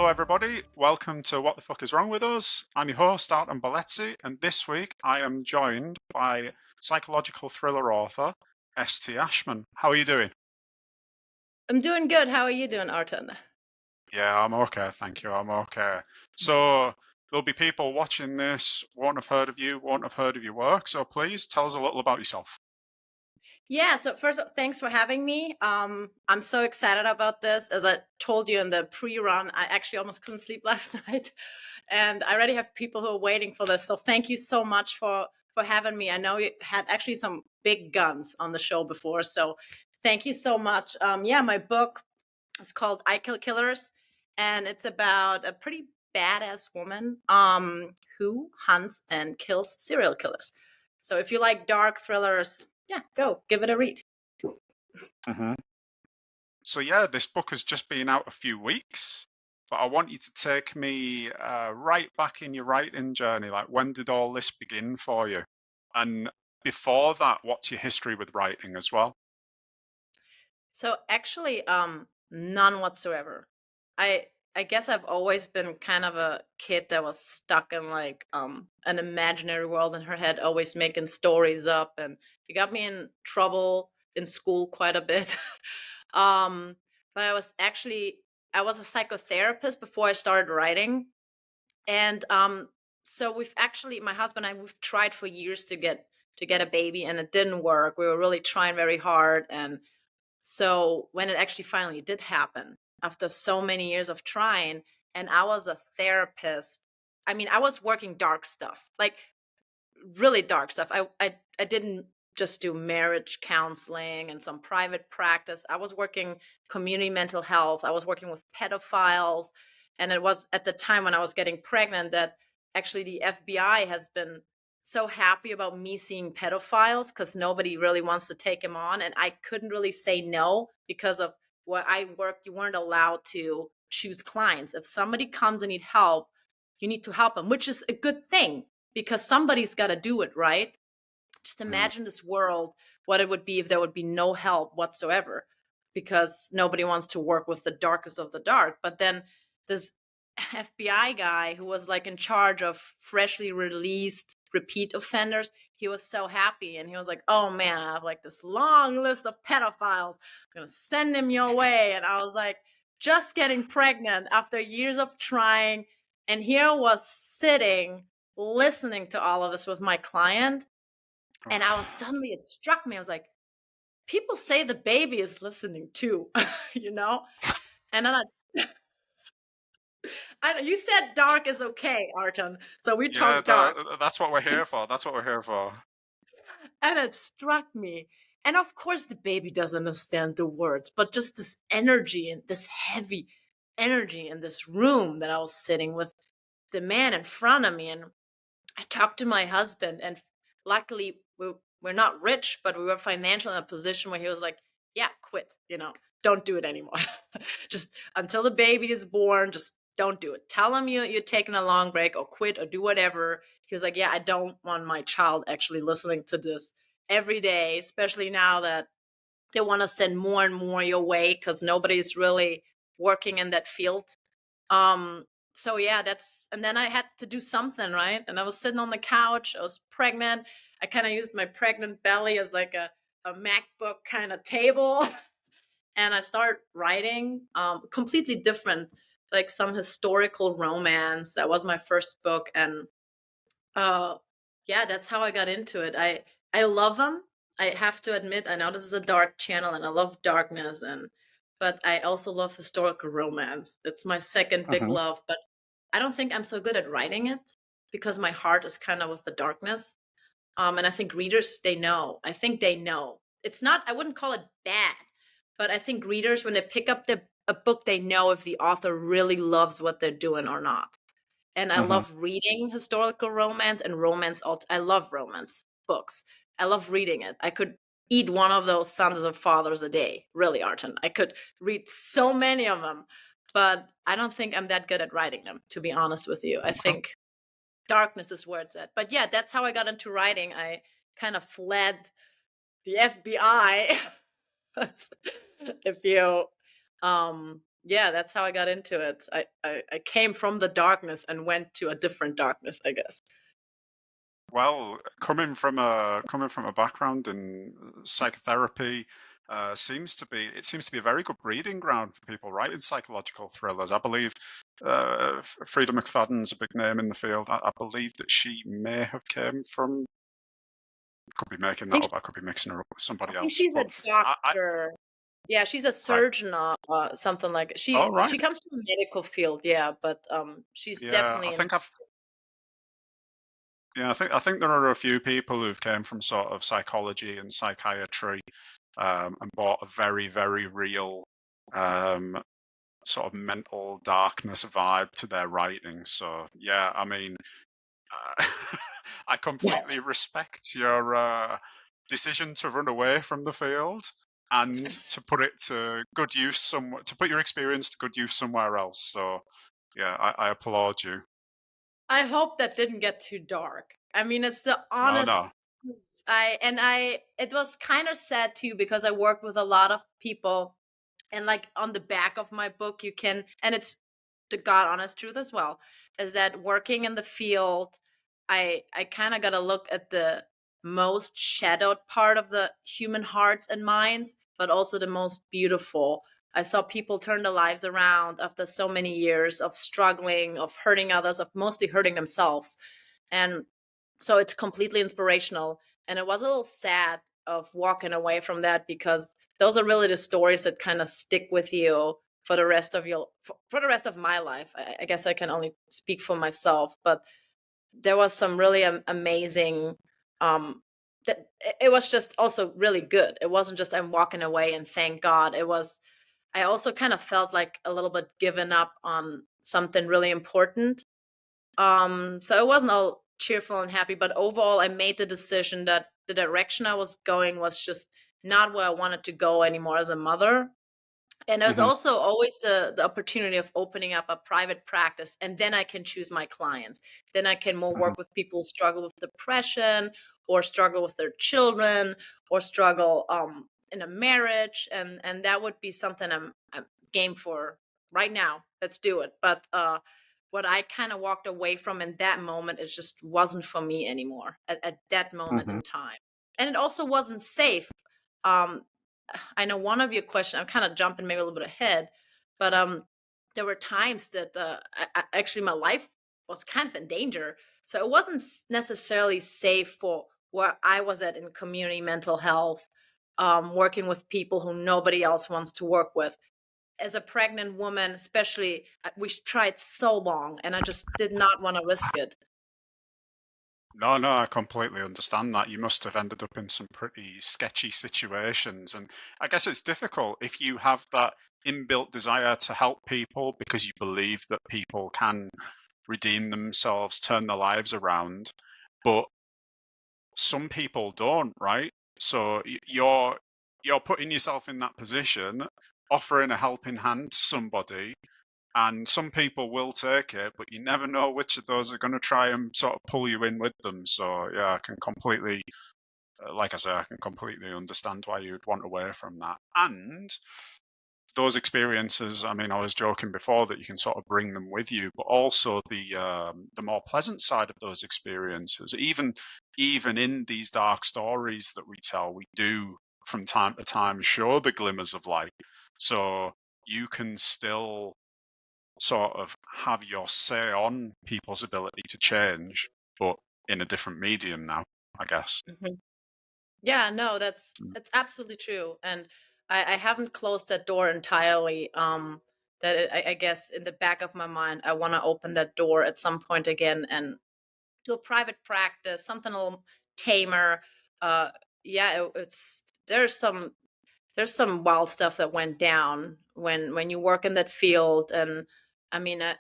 Hello, everybody. Welcome to What the Fuck is Wrong with Us? I'm your host, Arton Baleci, and this week I am joined by psychological thriller author ST Ashman. How are you doing? I'm doing good. How are you doing, Arton? Yeah, I'm okay, thank you. I'm okay. So, there'll be people watching this, won't have heard of you, won't have heard of your work, so please tell us a little about yourself. Yeah, so first, thanks for having me. I'm so excited about this. As I told you in the pre-run, I actually almost couldn't sleep last night, and I already have people who are waiting for this. So thank you so much for having me. I know you had actually some big guns on the show before, so thank you so much. Yeah, my book is called I Kill Killers, and it's about a pretty badass woman who hunts and kills serial killers. So if you like dark thrillers, yeah, go give it a read. hmm So, yeah, this book has just been out a few weeks, but I want you to take me right back in your writing journey. Like, when did all this begin for you? And before that, what's your history with writing as well? So actually, none whatsoever. I guess I've always been kind of a kid that was stuck in like an imaginary world in her head, always making stories up, and it got me in trouble in school quite a bit. um, but I was a psychotherapist before I started writing, and so we've actually my husband and I we've tried for years to get a baby, and it didn't work. We were really trying very hard, and so when it actually finally did happen, after so many years of trying, and I was a therapist. I mean, I was working dark stuff, like really dark stuff. I didn't just do marriage counseling and some private practice. I was working community mental health. I was working with pedophiles, and it was at the time when I was getting pregnant that actually the FBI has been so happy about me seeing pedophiles because nobody really wants to take him on, and I couldn't really say no because of where I worked. You weren't allowed to choose clients. If somebody comes and need help, you need to help them, which is a good thing because somebody's got to do it, right? Just Mm, imagine this world, what it would be if there would be no help whatsoever, because nobody wants to work with the darkest of the dark. But then this FBI guy who was like in charge of freshly released repeat offenders, he was so happy and he was like, "Oh man, I have like this long list of pedophiles. I'm gonna send them your way." And I was like, just getting pregnant after years of trying, and here was sitting listening to all of this with my client, and I was oof. suddenly it struck me. I was like, people say the baby is listening too, you know? And then you said dark is okay, Arton. So we Yeah, talk dark. that's what we're here for. That's what we're here for. And it struck me. And of course the baby doesn't understand the words, but just this energy and this heavy energy in this room that I was sitting with the man in front of me. And I talked to my husband, and luckily we're not rich, but we were financially in a position where he was like, "Yeah, quit. Don't do it anymore. Just until the baby is born, just don't do it. Tell him you're taking a long break, or quit, or do whatever." He was like, "Yeah, I don't want my child actually listening to this every day, especially now that they want to send more and more your way because nobody's really working in that field." So yeah, and then I had to do something, right? And I was sitting on the couch, I was pregnant. I kind of used my pregnant belly as like a MacBook kind of table. And I started writing completely different, like some historical romance. That was my first book. And uh yeah, that's how I got into it. I love them. I have to admit, I know this is a dark channel and I love darkness, and but I also love historical romance. It's my second big hmm love, but I don't think I'm so good at writing it because my heart is kind of with the darkness. And I think readers, they know. I think they know. It's not, I wouldn't call it bad, but I think readers, when they pick up a book, they know if the author really loves what they're doing or not. And I hmm love reading historical romance and romance. I love romance books. I love reading it. I could eat one of those Sons of Fathers a day, really, Arton. I could read so many of them, but I don't think I'm that good at writing them, to be honest with you. I Okay. think darkness is where it's at. But yeah, that's how I got into writing. I kind of fled the FBI. That's- if you Yeah, that's how I got into it. I came from the darkness and went to a different darkness, I guess. Well, coming from a background in psychotherapy, seems to be a very good breeding ground for people writing psychological thrillers. I believe Frida McFadden's a big name in the field. I believe that she may have came from. Could be making I that think up. I could be mixing her up with I somebody think else. she's a But I doctor. Yeah, she's a right. surgeon, something like All she right. comes from the medical field, yeah, but she's Yeah, definitely in. I think there are a few people who've came from sort of psychology and psychiatry, and brought a very, very real um, sort of mental darkness vibe to their writing. So yeah, I mean, uh, I completely respect your decision to run away from the field and Yes. to put it to good use somewhere, to put your experience to good use somewhere else. So yeah, I applaud you. I hope that didn't get too dark. I mean, it's the No, honest no. truth. I it was kind of sad too because I worked with a lot of people, and like on the back of my book you can, and it's the God honest truth as well, is that working in the field, I kind of got to look at the most shadowed part of the human hearts and minds, but also the most beautiful. I saw people turn their lives around after so many years of struggling, of hurting others, of mostly hurting themselves. And so it's completely inspirational. And it was a little sad of walking away from that because those are really the stories that kind of stick with you for the rest of for the rest of my life. I guess I can only speak for myself, but there was some really amazing um that it was just also really good. It wasn't just I'm walking away and thank God. It was I also kind of felt like a little bit given up on something really important. So it wasn't all cheerful and happy, but overall I made the decision that the direction I was going was just not where I wanted to go anymore as a mother. And there's Hmm. also always the opportunity of opening up a private practice, and then I can choose my clients. Then I can more Hmm. work with people who struggle with depression or struggle with their children or struggle in a marriage, and that would be something I'm game for right now. Let's do it. But what I kind of walked away from in that moment, it just wasn't for me anymore at that moment Hmm. in time. And it also wasn't safe. Um, I know one of your questions, I'm kind of jumping maybe a little bit ahead, but there were times that actually my life was kind of in danger. So it wasn't necessarily safe for where I was at in community mental health, working with people who nobody else wants to work with. As a pregnant woman, especially, we tried so long, and I just did not want to risk it. No, no, I completely understand that. You must have ended up in some pretty sketchy situations. And I guess it's difficult if you have that inbuilt desire to help people because you believe that people can redeem themselves, turn their lives around. But some people don't, right? So you're putting yourself in that position, offering a helping hand to somebody, and some people will take it, but you never know which of those are going to try and sort of pull you in with them. So yeah, I can completely, like I say, I can completely understand why you'd want away from that. And those experiences, I mean, I was joking before that you can sort of bring them with you, but also the more pleasant side of those experiences, even in these dark stories that we tell, we do from time to time show the glimmers of light. So you can still sort of have your say on people's ability to change, but in a different medium now, I guess. Mhm. Yeah, no, Mm. that's absolutely true, and I haven't closed that door entirely. I guess in the back of my mind, I want to open that door at some point again and do a private practice, something a little tamer. Uh, yeah, it's there's some wild stuff that went down when you work in that field, and I mean, I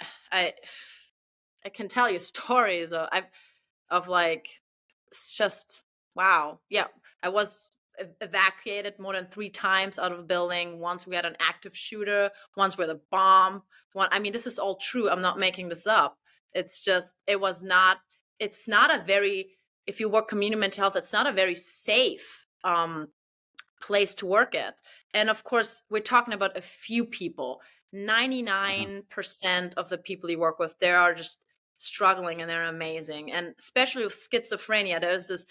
I can tell you stories of like it's just wow. Yeah, I was evacuated more than 3 times out of a building. Once we had an active shooter, once with a bomb. One, I mean, this is all true. I'm not making this up. It's just it was not. It's not a very if you work community mental health. It's not a very safe place to work at. And of course, we're talking about a few people. Mhm. 99% of the people you work with, they are just struggling and they're amazing. And especially with schizophrenia, there's this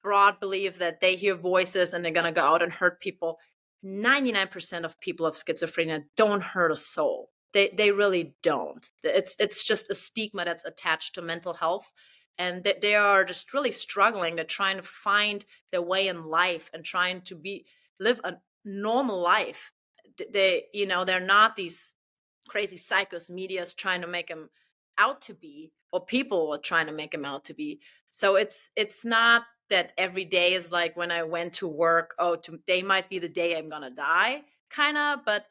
broad belief that they hear voices and they're going to go out and hurt people. 99% of people of schizophrenia don't hurt a soul. They really don't. It's just a stigma that's attached to mental health, and they are just really struggling. They're trying to find their way in life and trying to be live a normal life. They, they're not these crazy psychos media's trying to make them out to be, or people are trying to make them out to be. So it's not that every day is like when I went to work, oh, today might be the day I'm gonna die, kind of. But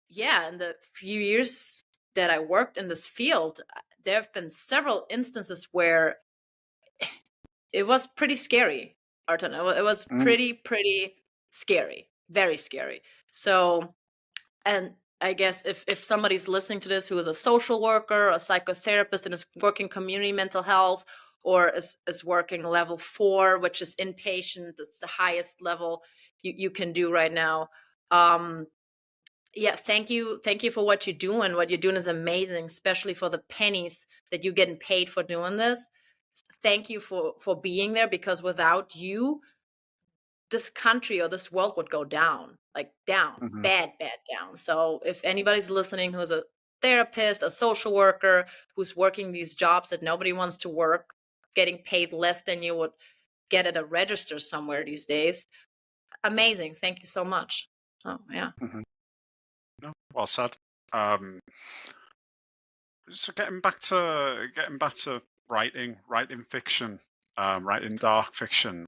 yeah, in the few years that I worked in this field, there have been several instances where it was pretty scary, Arton. It was Mm, pretty scary, very scary. So, and I guess if somebody's listening to this who is a social worker, a psychotherapist, and is working community mental health, or is working level 4, which is inpatient, that's the highest level you can do right now. Um, yeah, thank you for what you're doing. What you're doing is amazing, especially for the pennies that you're getting paid for doing this. Thank you for being there, because without you, this country or this world would go down, like down, mhm, bad down. So if anybody's listening who's a therapist, a social worker, who's working these jobs that nobody wants to work, getting paid less than you would get at a register somewhere these days, amazing. Thank you so much. Oh yeah. mhm. No, well said. Um, so getting back to writing fiction, writing dark fiction.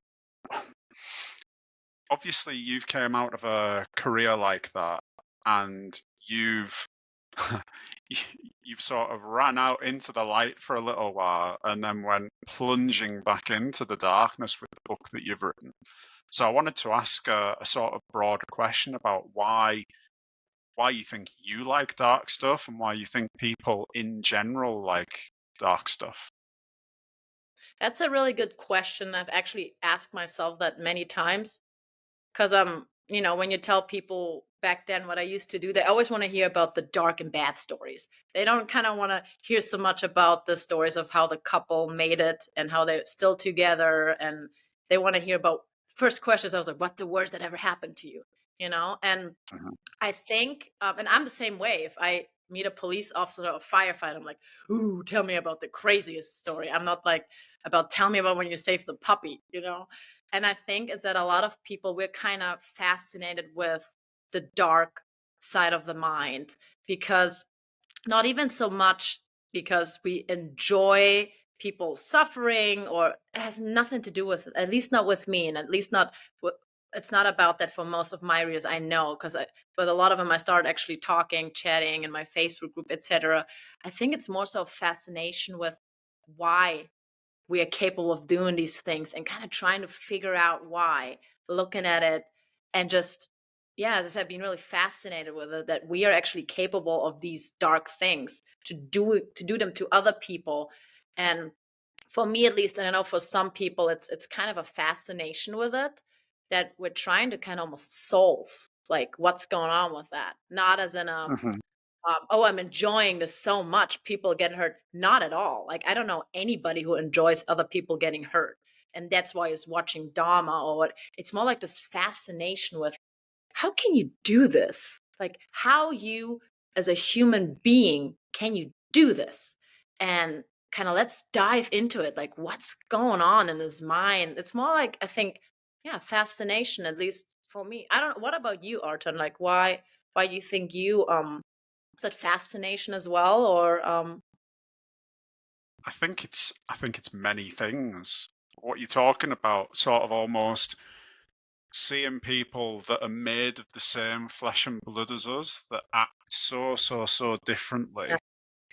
Obviously, you've came out of a career like that, and you've you- you've sort of ran out into the light for a little while, and then went plunging back into the darkness with the book that you've written. So I wanted to ask a sort of broad question about why you think you like dark stuff and why you think people in general like dark stuff. That's a really good question. I've actually asked myself that many times. Because when you tell people back then what I used to do, they always want to hear about the dark and bad stories. They don't kind of want to hear so much about the stories of how the couple made it and how they're still together. And they want to hear about first questions. I was like, "What's the worst that ever happened to you?" And Mhm, I think, and I'm the same way. If I meet a police officer or a firefighter, I'm like, "Ooh, tell me about the craziest story." I'm not like about tell me about when you saved the puppy. And I think is that a lot of people we're kind of fascinated with the dark side of the mind, because not even so much because we enjoy people suffering, or it has nothing to do with it, at least not with me, and at least not it's not about that for most of my readers. I know, because I with a lot of them I started actually talking, chatting in my Facebook group, etc. I think it's more so fascination with why we are capable of doing these things, and kind of trying to figure out why, looking at it, and just, yeah, as I said, being really fascinated with it, that we are actually capable of these dark things, to do them to other people. And for me at least, and I know for some people, it's kind of a fascination with it, that we're trying to kind of almost solve, like, what's going on with that, not as in a mhm, oh, I'm enjoying this so much. People getting hurt. Not at all. Like, I don't know anybody who enjoys other people getting hurt. And that's why it's watching drama or what. It's more like this fascination with how can you do this? Like, how you, as a human being, can you do this? And kind of let's dive into it. Like, what's going on in his mind? It's more like, I think, yeah, fascination, at least for me. I don't, what about you, Arton? Like, why do you think you, is that fascination as well, or I think it's many things. What you're talking about, sort of almost seeing people that are made of the same flesh and blood as us that act so yeah, differently.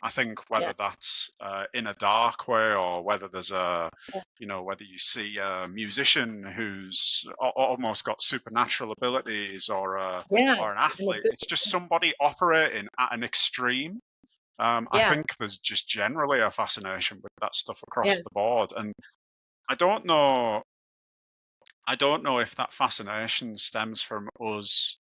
I think yeah, whether that's in a dark way, or whether there's yeah, whether you see a musician who's almost got supernatural abilities, yeah, or an in a athlete. good, It's just somebody operating at an extreme. I yeah, think there's just generally a fascination with that stuff yeah, across the board, and I don't know. I don't know if that fascination stems from us,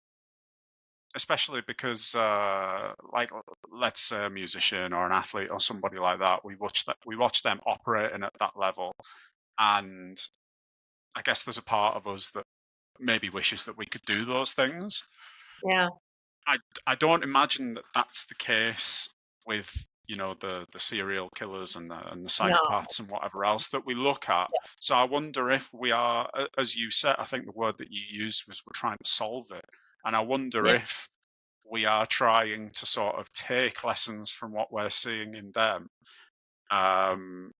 especially because, like, let's say a musician or an athlete or somebody like that, we watch them operating at that level, and I guess there's a part of us that maybe wishes that we could do those things. Yeah. I I don't imagine that that's the case with, the serial killers and the No. psychopaths and whatever else that we look at. Yeah. So I wonder if we are, as you said, I think the word that you used was we're trying to solve it, and I wonder Yeah. if we are trying to sort of take lessons from what we're seeing in them, um,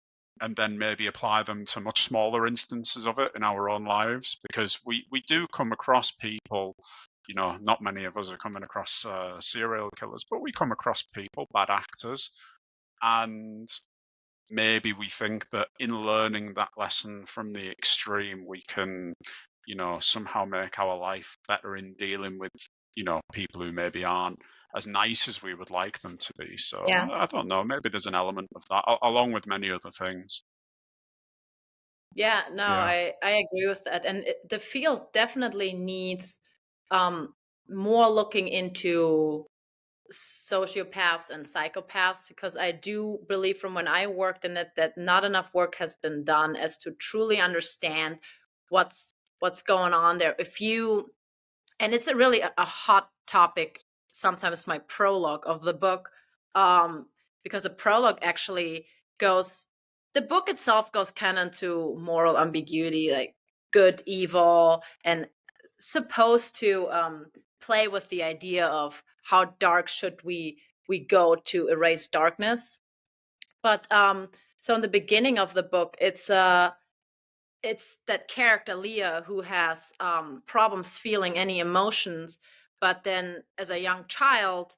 and then maybe apply them to much smaller instances of it in our own lives, because we do come across people, not many of us are coming across serial killers, but we come across people, bad actors, and maybe we think that in learning that lesson from the extreme we can, somehow make our life better in dealing with, people who maybe aren't as nice as we would like them to be. So Yeah. I don't know, maybe there's an element of that, along with many other things. Yeah, no, Yeah. I agree with that, and the field definitely needs um, more looking into sociopaths and psychopaths, because I do believe from when I worked in it that not enough work has been done as to truly understand what's what's going on there. If you and it's a really a hot topic, sometimes my prologue of the book, um because the prologue actually goes the book itself goes kind of into moral ambiguity, like good, evil, and supposed to play with the idea of how dark should we go to erase darkness. But so in the beginning of the book, it's that character Leah who has problems feeling any emotions, but then as a young child,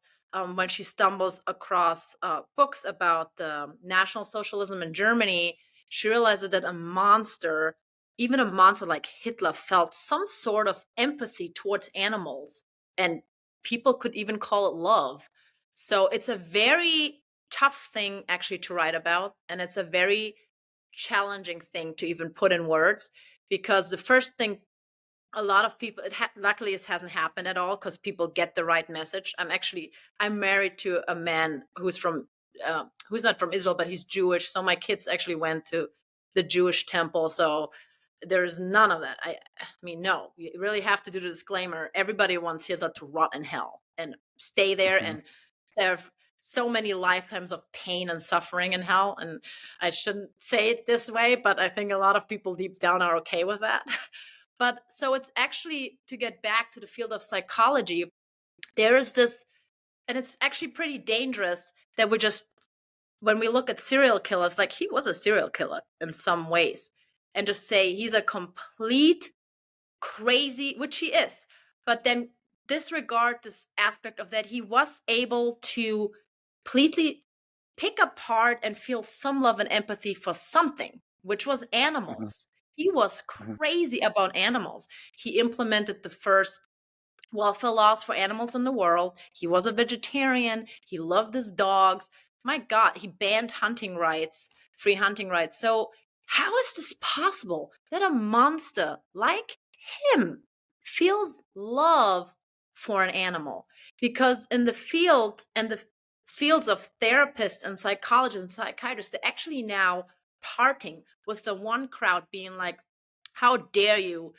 when she stumbles across books about the National Socialism in Germany, she realizes that a monster, even a monster like Hitler, felt some sort of empathy towards animals, and people could even call it love. So it's a very tough thing actually to write about, and it's a very challenging thing to even put in words, because the first thing a lot of people luckily this hasn't happened at all because people get the right message. I'm married to a man who's not from Israel, but he's Jewish, so my kids actually went to the Jewish temple, so there's none of that. I mean, no, you really have to do the disclaimer. Everybody wants Hitler to rot in hell and stay there Hmm. and have so many lifetimes of pain and suffering in hell. And I shouldn't say it this way, but I think a lot of people deep down are okay with that. But so it's actually, to get back to the field of psychology, there is this, and it's actually pretty dangerous that we just, when we look at serial killers, like he was a serial killer in some ways, and just say he's a complete crazy, which he is, but then disregard this aspect of that he was able to completely pick apart and feel some love and empathy for something, which was Hmm. animals. He was Hmm. crazy about animals. He implemented the first welfare laws for animals in the world. He was a vegetarian. He loved his dogs. My God, he banned hunting rights, free hunting rights. So, how is this possible that a monster like him feels love for an animal? Because in the field and the fields of therapists and psychologists and psychiatrists, they're actually now parting with the one crowd being like, how dare you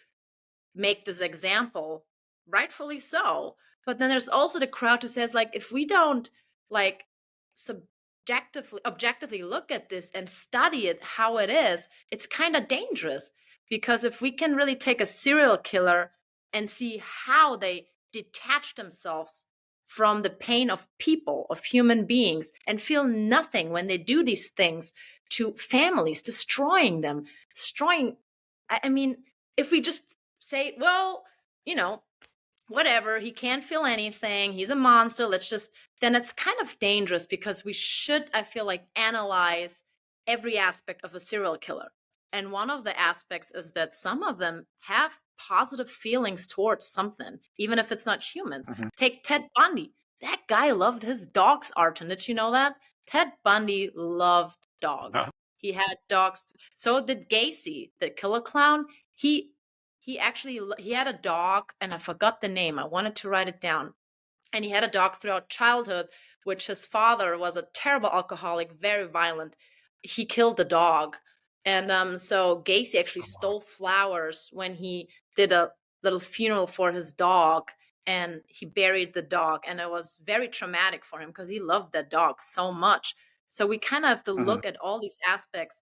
make this example, rightfully so. But then there's also the crowd who says, like, if we don't like subjectively objectively look at this and study it how it is, it's kind of dangerous. Because if we can really take a serial killer and see how they detach themselves from the pain of people, of human beings, and feel nothing when they do these things to families, destroying them, destroying. I mean, if we just say, well, you know, whatever, he can't feel anything, he's a monster, let's just, then it's kind of dangerous, because we should, I feel like, analyze every aspect of a serial killer. And one of the aspects is that some of them have positive feelings towards something, even if it's not humans. Hmm. Take Ted Bundy. That guy loved his dogs, Arton. Did you know that? Ted Bundy loved dogs. He had dogs. So did Gacy, the killer clown. He he had a dog, and I forgot the name. I wanted to write it down. And he had a dog throughout childhood, which his father was a terrible alcoholic, very violent. He killed the dog. And so Gacy actually Oh, wow. stole flowers when he did a little funeral for his dog, and he buried the dog. And it was very traumatic for him because he loved that dog so much. So we kind of have to Mhm, look at all these aspects.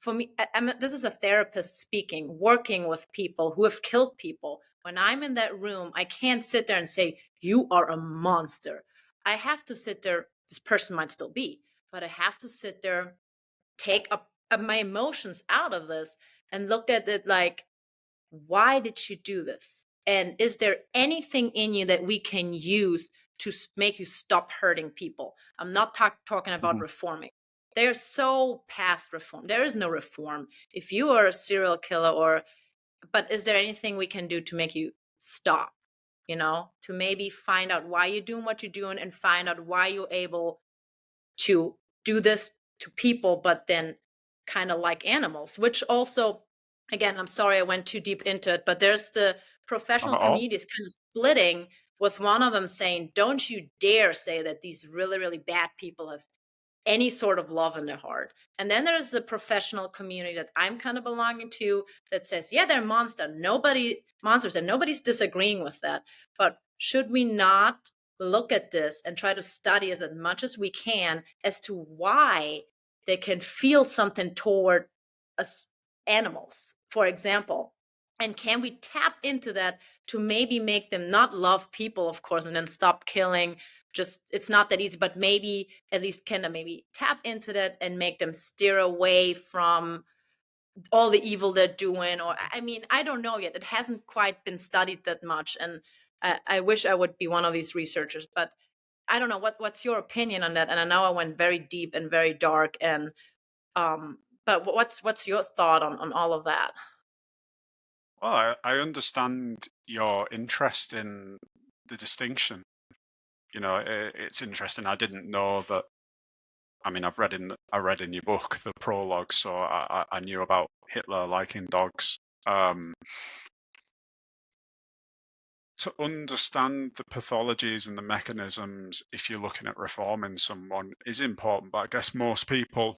For me, this is a therapist speaking, working with people who have killed people. When I'm in that room, I can't sit there and say, "You are a monster." I have to sit there. This person might still be, but I have to sit there, take up my emotions out of this, and look at it like, why did you do this? And is there anything in you that we can use to make you stop hurting people? I'm not talking about mhm, reforming. They're so past reform. There is no reform. If you are a serial killer, or but is there anything we can do to make you stop? To maybe find out why you're doing what you're doing, and find out why you're able to do this to people, but then kind of like animals, which also, again, I'm sorry I went too deep into it, but there's the not professional at all. communities kind of splitting, with one of them saying, don't you dare say that these really, really bad people have any sort of love in their heart. And then there's the professional community that I'm kind of belonging to, that says, yeah, they're monsters, and nobody's disagreeing with that. But should we not look at this and try to study as much as we can as to why they can feel something toward us animals, for example? And can we tap into that to maybe make them not love people, of course, and then stop killing? Just, it's not that easy, but maybe at least kind of maybe tap into that and make them steer away from all the evil they're doing. Or I mean, I don't know yet. It hasn't quite been studied that much, and I wish I would be one of these researchers. But I don't know, what's your opinion on that? And I know I went very deep and very dark, and but what's your thought on all of that? Well, I understand your interest in the distinction. It's interesting. I didn't know that. I mean, I read in your book the prologue, so I knew about Hitler liking dogs. Um, to understand the pathologies and the mechanisms, if you're looking at reforming someone, is important. But I guess most people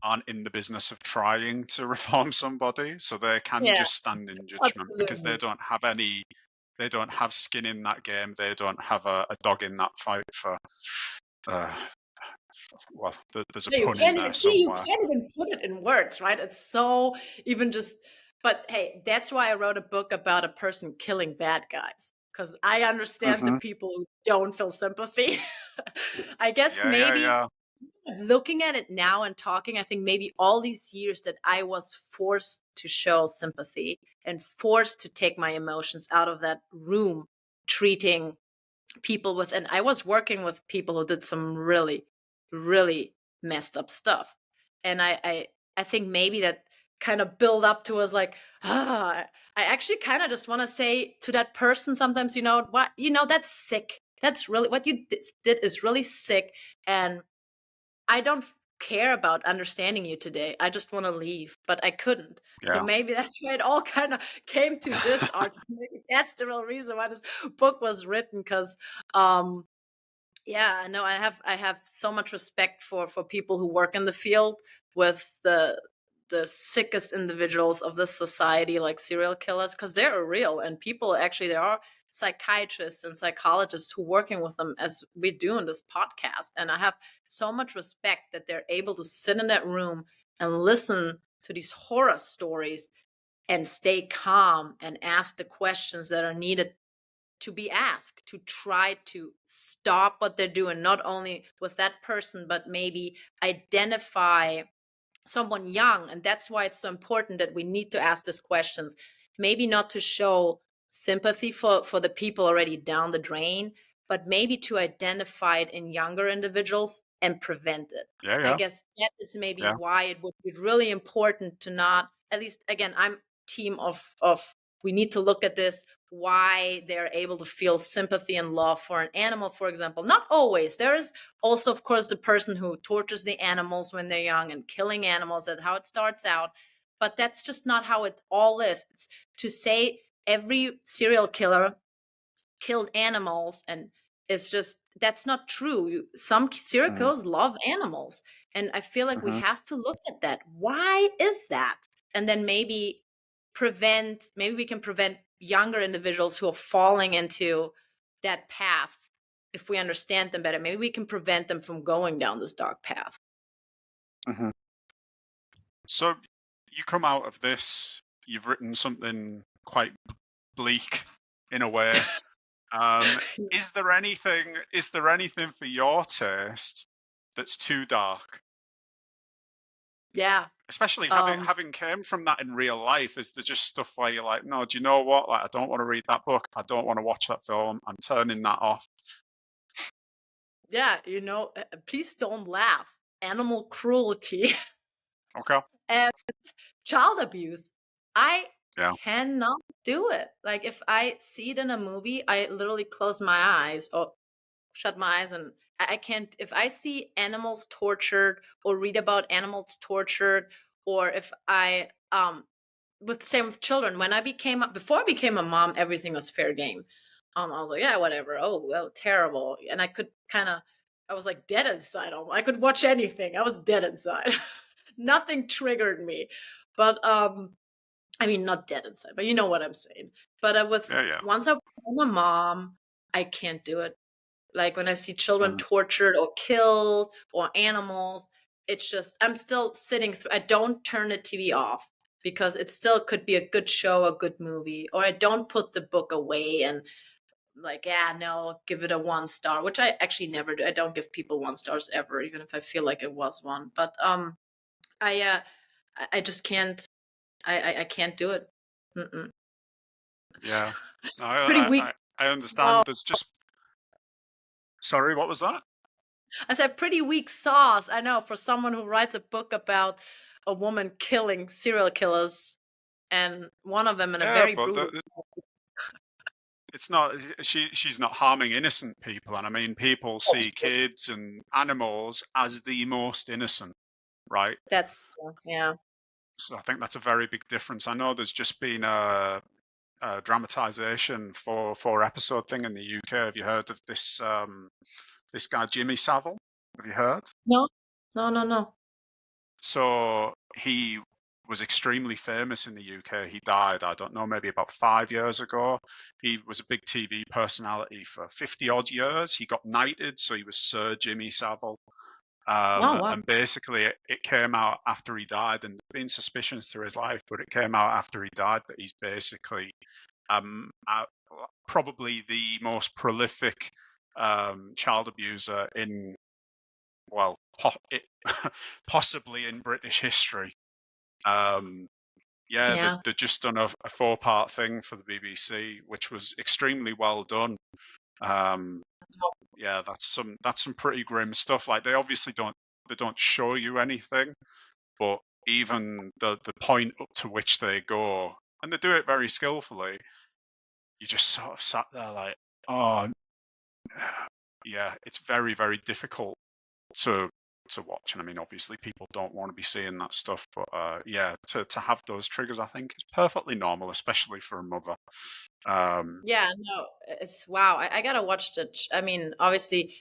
aren't in the business of trying to reform somebody, so they can Yeah, just stand in judgment because absolutely. they don't have skin in that game. They don't have a dog in that fight for. Uh, well, there's a Yeah, you pun in can't there even see, you somewhere. can't even put it in words, right? It's so even just, but hey, that's why I wrote a book about a person killing bad guys, because I understand the Hmm. people who don't feel sympathy. I guess Yeah, yeah, maybe yeah, looking at it now and talking, I think maybe all these years that I was forced to show sympathy and forced to take my emotions out of that room, treating people with, and I was working with people who did some really, really messed up stuff. And I think maybe that kind of build up to us like, I actually kind of just want to say to that person sometimes, what, that's sick. That's really what you did is really sick. And I don't care about understanding you today. I just want to leave, but I couldn't. So yeah. maybe that's why it all kind of came to this art. Maybe that's the real reason why this book was written. Because um, yeah, no, I have so much respect for people who work in the field with the sickest individuals of this society, like serial killers, because they're real, and people actually, there are psychiatrists and psychologists who working with them as we do in this podcast, and I have so much respect that they're able to sit in that room and listen to these horror stories and stay calm and ask the questions that are needed to be asked, to try to stop what they're doing, not only with that person, but maybe identify someone young. And that's why it's so important that we need to ask these questions, maybe not to show sympathy for the people already down the drain, but maybe to identify it in younger individuals and prevent it. Yeah, I yeah, guess that is maybe yeah, why it would be really important to not, at least again, I'm team of we need to look at this, why they're able to feel sympathy and love for an animal, for example. Not always. There is also, of course, the person who tortures the animals when they're young and killing animals. That's how it starts out. but that's just not how it all is. It's to say every serial killer killed animals, and it's just that's not true. Some serial Mm, killers love animals, and I feel like we mhm, have to look at that. Why is that? And then maybe we can prevent younger individuals who are falling into that path. If we understand them better, maybe we can prevent them from going down this dark path. mhm. So you come out of this, you've written something quite bleak in a way. Um, is there anything for your taste that's too dark? Yeah. Especially um having came from that in real life, is there just stuff where you're like, no, do you know what? Like, I don't want to read that book. I don't want to watch that film. I'm turning that off. yeah, please don't laugh. Animal cruelty Okay. and child abuse. I Yeah. cannot do it. Like if I see it in a movie, I literally close my eyes or shut my eyes, and I can't. If I see animals tortured or read about animals tortured, or if I with same with children. When I became before I became a mom, everything was fair game. I was like, yeah, whatever. Oh, well, terrible. And I could kind of, I was like dead inside. I could watch anything. I was dead inside. Nothing triggered me. But I mean, not dead inside, but you know what I'm saying. But with Yeah. Yeah. once I became a mom, I can't do it. Like when I see children Mhm. tortured or killed or animals, it's just I'm still sitting through. I don't turn the TV off because it still could be a good show, a good movie, or I don't put the book away and like, yeah, no, give it a 1 star, which I actually never do. I don't give people 1 stars ever, even if I feel like it was one. But I just can't. I can't do it. Mm-mm. It's Yeah. No, pretty weak. I Oh, understand. There's just sorry. What was that? I said pretty weak sauce. I know for someone who writes a book about a woman killing serial killers, and one of them in a Yeah, very but brutal. it's not. She's not harming innocent people, and I mean, people see kids and animals as the most innocent, right? That's true. Yeah. So I think that's a very big difference. I know there's just been a dramatization for 4 episode thing in the UK. Have you heard of this this guy Jimmy Savile? Have you heard? No. No. No. No. So he was extremely famous in the UK. He died, I don't know, maybe about 5 years ago. He was a big TV personality for 50 odd years. He got knighted, so he was Sir Jimmy Savile. Oh wow. And basically, it came out after he died, and there's been suspicions through his life, but it came out after he died that he's basically um, uh, probably the most prolific child abuser in, well, possibly in British history. Um, yeah, Yeah. they'd just done a 4 part thing for the BBC, which was extremely well done. Um, yeah, that's some pretty grim stuff. Like they don't show you anything, but even the point up to which they go, and they do it very skillfully. You just sort of sat there like, oh, yeah, it's very very difficult to watch. And I mean, obviously, people don't want to be seeing that stuff, but yeah, to have those triggers, I think, is perfectly normal, especially for a mother. Um, Yeah. No. It's wow. I gotta watch the. I mean, obviously,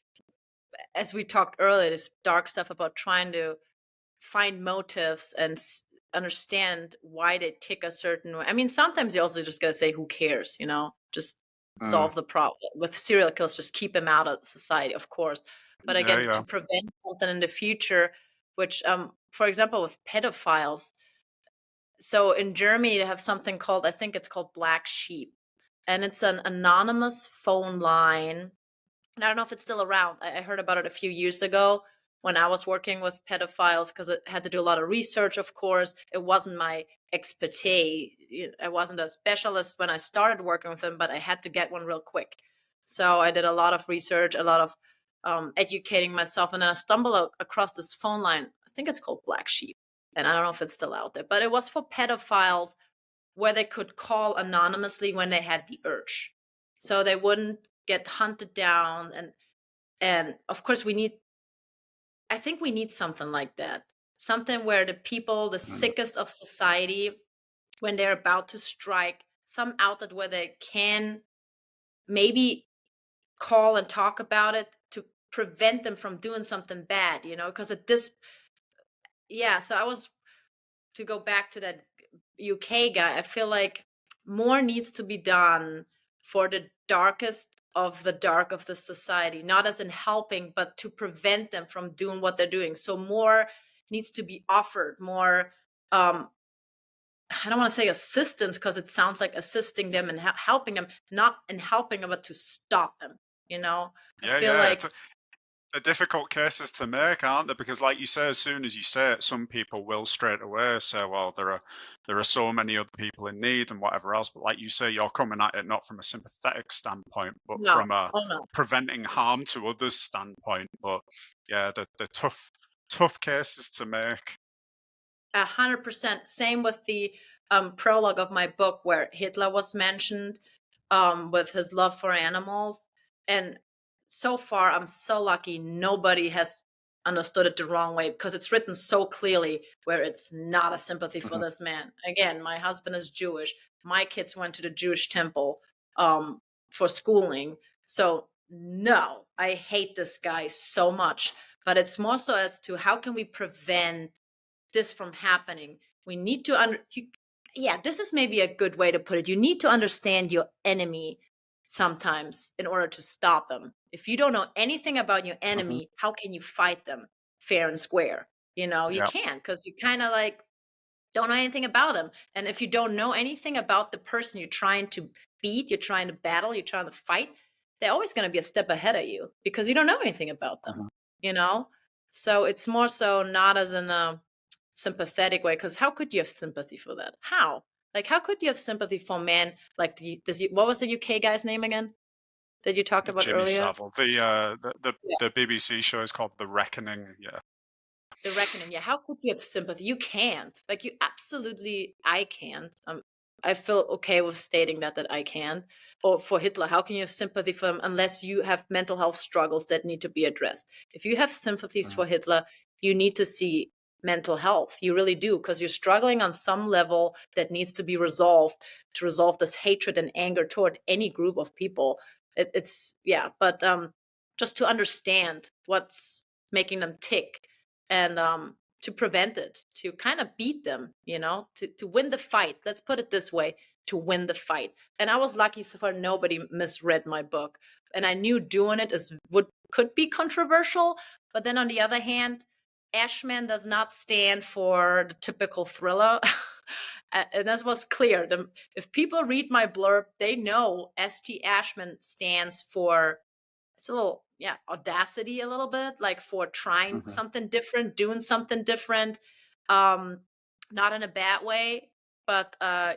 as we talked earlier, this dark stuff about trying to find motives and understand why they tick a certain way. I mean, sometimes you also just gotta say, "Who cares?" Just mm, solve the problem with serial killers. Just keep them out of society, of course. But yeah, again, to yeah. prevent something in the future, which, for example, with pedophiles. So in Germany, they have something called, I think it's called Black Sheep, and it's an anonymous phone line, and I don't know if it's still around. I heard about it a few years ago when I was working with pedophiles because it had to do a lot of research, of course. It wasn't my expertise. I wasn't a specialist when I started working with them, but I had to get one real quick. So I did a lot of research, a lot of educating myself, and then I stumbled across this phone line. I think it's called Black Sheep, and I don't know if it's still out there, but it was for pedophiles where they could call anonymously when they had the urge. So they wouldn't get hunted down, and of course I think we need something like that. something where the people, the Mm. sickest of society, when they're about to strike, some outlet where they can maybe call and talk about it to prevent them from doing something bad, because at this, yeah, so I was, to go back to that UK guy, I feel like more needs to be done for the darkest of the dark of the society, not as in helping, but to prevent them from doing what they're doing. So more needs to be offered, more, um, I don't want to say assistance because it sounds like assisting them and helping them, not in helping them, but to stop them. I Yeah, feel yeah. like, They're difficult cases to make, aren't they? Because, like you say, as soon as you say it, some people will straight away say, "Well, there are so many other people in need and whatever else." But like you say, you're coming at it not from a sympathetic standpoint, but no, from a oh no. preventing harm to others standpoint. But yeah, the tough cases to make. 100%. Same with the prologue of my book where Hitler was mentioned, with his love for animals. And so far, I'm so lucky nobody has understood it the wrong way because it's written so clearly where it's not a sympathy for Mhm, this man. Again, my husband is Jewish. My kids went to the Jewish temple for schooling. So, no, I hate this guy so much. But it's more so as to how can we prevent this from happening. We need to yeah, this is maybe a good way to put it. You need to understand your enemy sometimes in order to stop them. If you don't know anything about your mhm. enemy, how can you fight them fair and square? You Yeah. can't, because you kind of like don't know anything about them. And if you don't know anything about the person you're trying to beat, you're trying to battle, you're trying to fight, they're always going to be a step ahead of you because you don't know anything about them, Mhm. you know? So it's more so not as in a sympathetic way, because how could you have sympathy for that? How? Like, how could you have sympathy for a man like what was the UK guy's name again that you talked about Jimmy earlier? Savile. The BBC show is called The Reckoning. Yeah. The Reckoning, yeah, how could you have sympathy? You can't. Like, you absolutely I can't. I feel okay with stating that I can't. Or for Hitler, how can you have sympathy for him unless you have mental health struggles that need to be addressed? If you have sympathies Mhm, for Hitler, you need to see mental health. You really do, because you're struggling on some level that needs to be resolved to resolve this hatred and anger toward any group of people. It's yeah, but just to understand what's making them tick, and to prevent it, to kind of beat them, to win the fight. Let's put it this way: to win the fight. And I was lucky so far nobody misread my book, and I knew doing it is would could be controversial. But then on the other hand, Ashman does not stand for the typical thriller. And that was clear. If people read my blurb, they know ST Ashman stands for, it's a little, yeah, audacity a little bit, like for trying mhm, something different, doing something different, um not in a bad way. But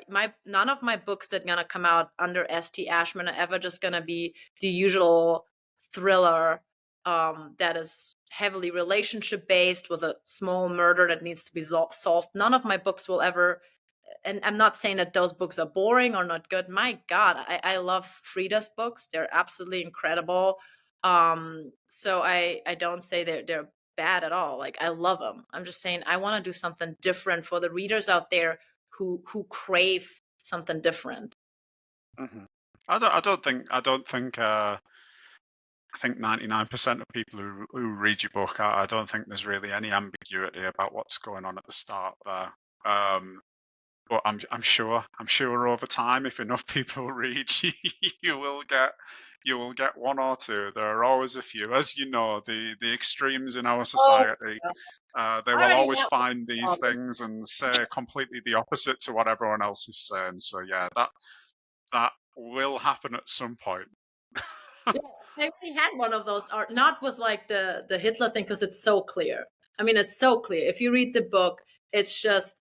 my none of my books that gonna come out under ST Ashman are ever just gonna be the usual thriller, that is heavily relationship based with a small murder that needs to be solved. None of my books will ever, and I'm not saying that those books are boring or not good. My God, I love Frida's books. They're absolutely incredible. So I don't say they're bad at all. Like, I love them. I'm just saying I want to do something different for the readers out there who crave something different. mhm. I think 99% of people who read your book, I don't think there's really any ambiguity about what's going on at the start there. But I'm sure over time, if enough people read, you will get you will get one or two. There are always a few, as you know, the extremes in our Oh, society. yeah. They I will already always had find these one. things and say completely the opposite to what everyone else is saying. So yeah, that will happen at some point. Yeah, I already had one of those art, not with like the Hitler thing, because it's so clear. I mean, it's so clear. If you read the book, it's just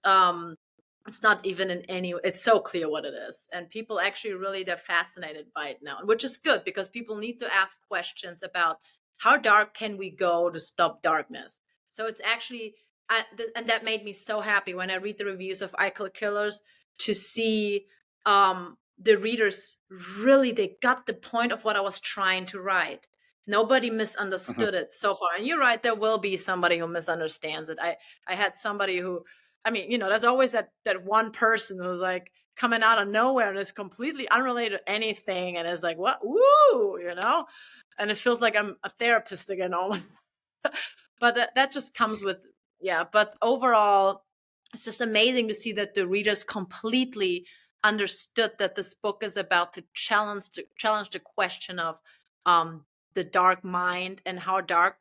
it's not even in any, it's so clear what it is. And people actually really, they're fascinated by it now, which is good because people need to ask questions about how dark can we go to stop darkness. So it's actually and that made me so happy when I read the reviews of I Kill Killers, to see the readers really, they got the point of what I was trying to write. Nobody Mhm. misunderstood it so far. And you're right, there will be somebody who misunderstands it. I had somebody who, I mean, there's always that one person who's like coming out of nowhere and is completely unrelated to anything and is like, what? Woo. And it feels like I'm a therapist again almost. But that just comes with, yeah. But overall, it's just amazing to see that the readers completely understood that this book is about to challenge the question of um the dark mind and how dark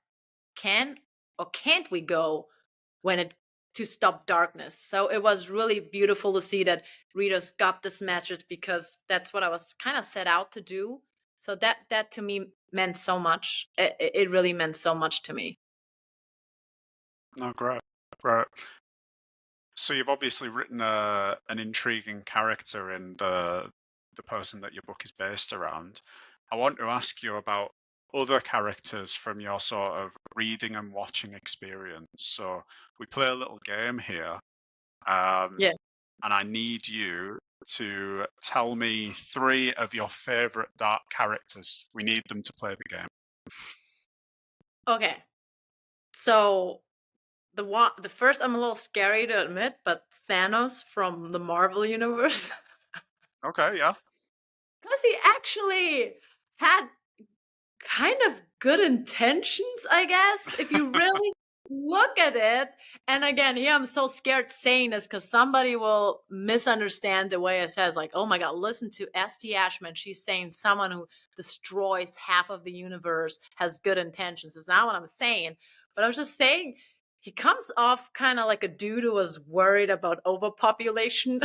can or can't we go when it to stop darkness. So it was really beautiful to see that readers got this message because that's what I was kind of set out to do. So that to me meant so much. It really meant so much to me. Oh, great. Great. So you've obviously written an intriguing character in the person that your book is based around. I want to ask you about other characters from your sort of reading and watching experience. So we play a little game here, um, Yeah. and I need you to tell me three of your favorite dark characters. We need them to play the game. Okay. So the first I'm a little scary to admit, but Thanos from the Marvel universe. Okay, yeah. Because he actually had kind of good intentions, I guess, if you really look at it. And again, here I'm so scared saying this because somebody will misunderstand the way it says, like, oh my God, listen to ST Ashman. She's saying someone who destroys half of the universe has good intentions. It's not what I'm saying. But I was just saying he comes off kind of like a dude who was worried about overpopulation,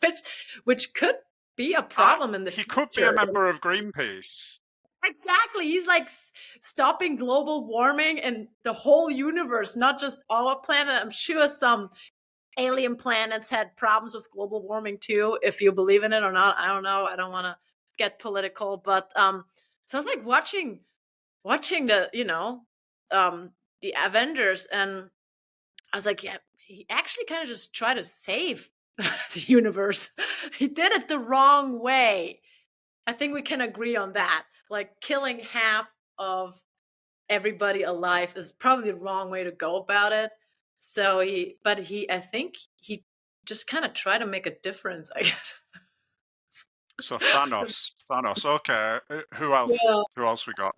which which could be a problem in the He could be a future. member of Greenpeace. Exactly. He's like stopping global warming and the whole universe, not just our planet. I'm sure some alien planets had problems with global warming too, if you believe in it or not. I don't know. I don't want to get political, but so I was like watching um the Avengers, and I was like, yeah, he actually kind of just tried to save the universe. He did it the wrong way. I think we can agree on that. Like killing half of everybody alive is probably the wrong way to go about it. So I think he just kind of tried to make a difference, I guess. So Thanos. Okay. Who else? Yeah, Who else we got?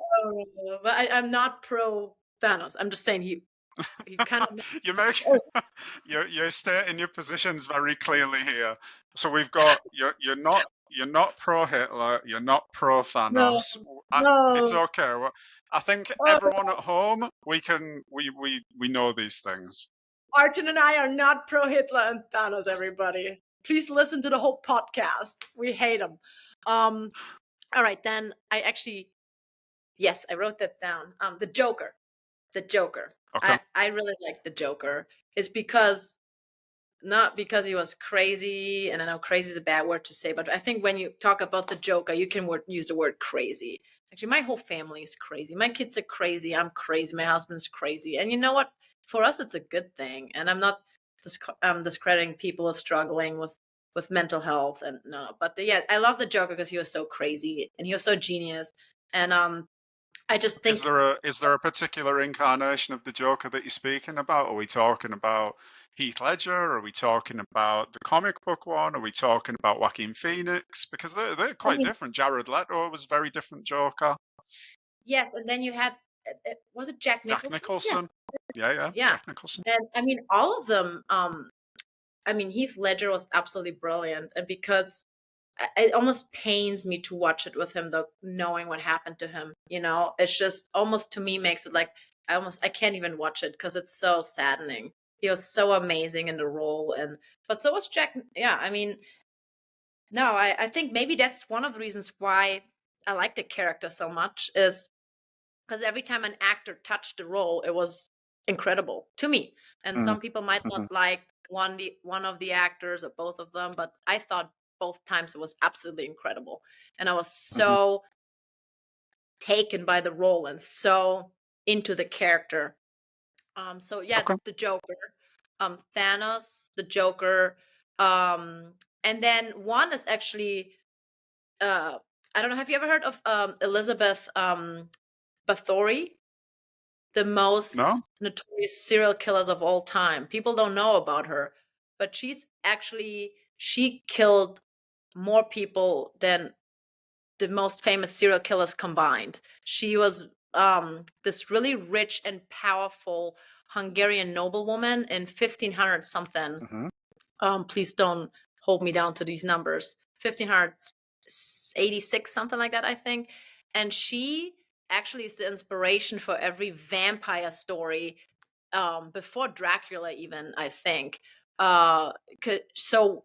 but I'm not pro Thanos. I'm just saying he kind of. You make Oh, you're stating your positions very clearly here. So we've got you're not pro Hitler. You're not pro no, Thanos. It's no. okay. I think Oh, everyone at home we know these things. Arton and I are not pro Hitler and Thanos. Everybody, please listen to the whole podcast. We hate him. Um. All right, then I actually, yes, I wrote that down. The Joker. The Joker. Okay. I really like the Joker. It's because not because he was crazy, and I know crazy is a bad word to say, but I think when you talk about the Joker, you can use the word crazy. Actually, my whole family is crazy. My kids are crazy. I'm crazy. My husband's crazy. And you know what? For us, it's a good thing. And I'm not discrediting people who are struggling with mental health and no, but yeah, I love the Joker because he was so crazy and he was so genius. And I just Is think there a particular incarnation of the Joker that you're speaking about? Are we talking about Heath Ledger? Are we talking about the comic book one? Are we talking about Joaquin Phoenix? Because they're I quite mean, different. Jared Leto was a very different Joker. yes, and then you had was it Jack Jack Nicholson? Yeah, Nicholson. Yeah, yeah. yeah. Jack Nicholson. And I mean, all of them. I mean, Heath Ledger was absolutely brilliant, and because it almost pains me to watch it with him, though, knowing what happened to him. It's just almost to me makes it like I can't even watch it because it's so saddening. He was so amazing in the role, and but so was Jack. Yeah, I mean, no, I think maybe that's one of the reasons why I like the character so much is because every time an actor touched the role, it was incredible to me. And Mm, some people might not mhm, like one of the actors or both of them, but I thought both times it was absolutely incredible. And I was mhm. so taken by the role and so into the character. So yeah, Okay. the Joker, Thanos, the Joker, um, and then one is actually uh, I don't know. Have you ever heard of Elizabeth? Bathory, the No? most notorious serial killers of all time. People don't know about her, but she killed more people than the most famous serial killers combined. She was this really rich and powerful Hungarian noblewoman in 1500 something. Mhm. Please don't hold me down to these numbers. 1586, something like that, I think. And she actually is the inspiration for every vampire story before Dracula, even, I think. So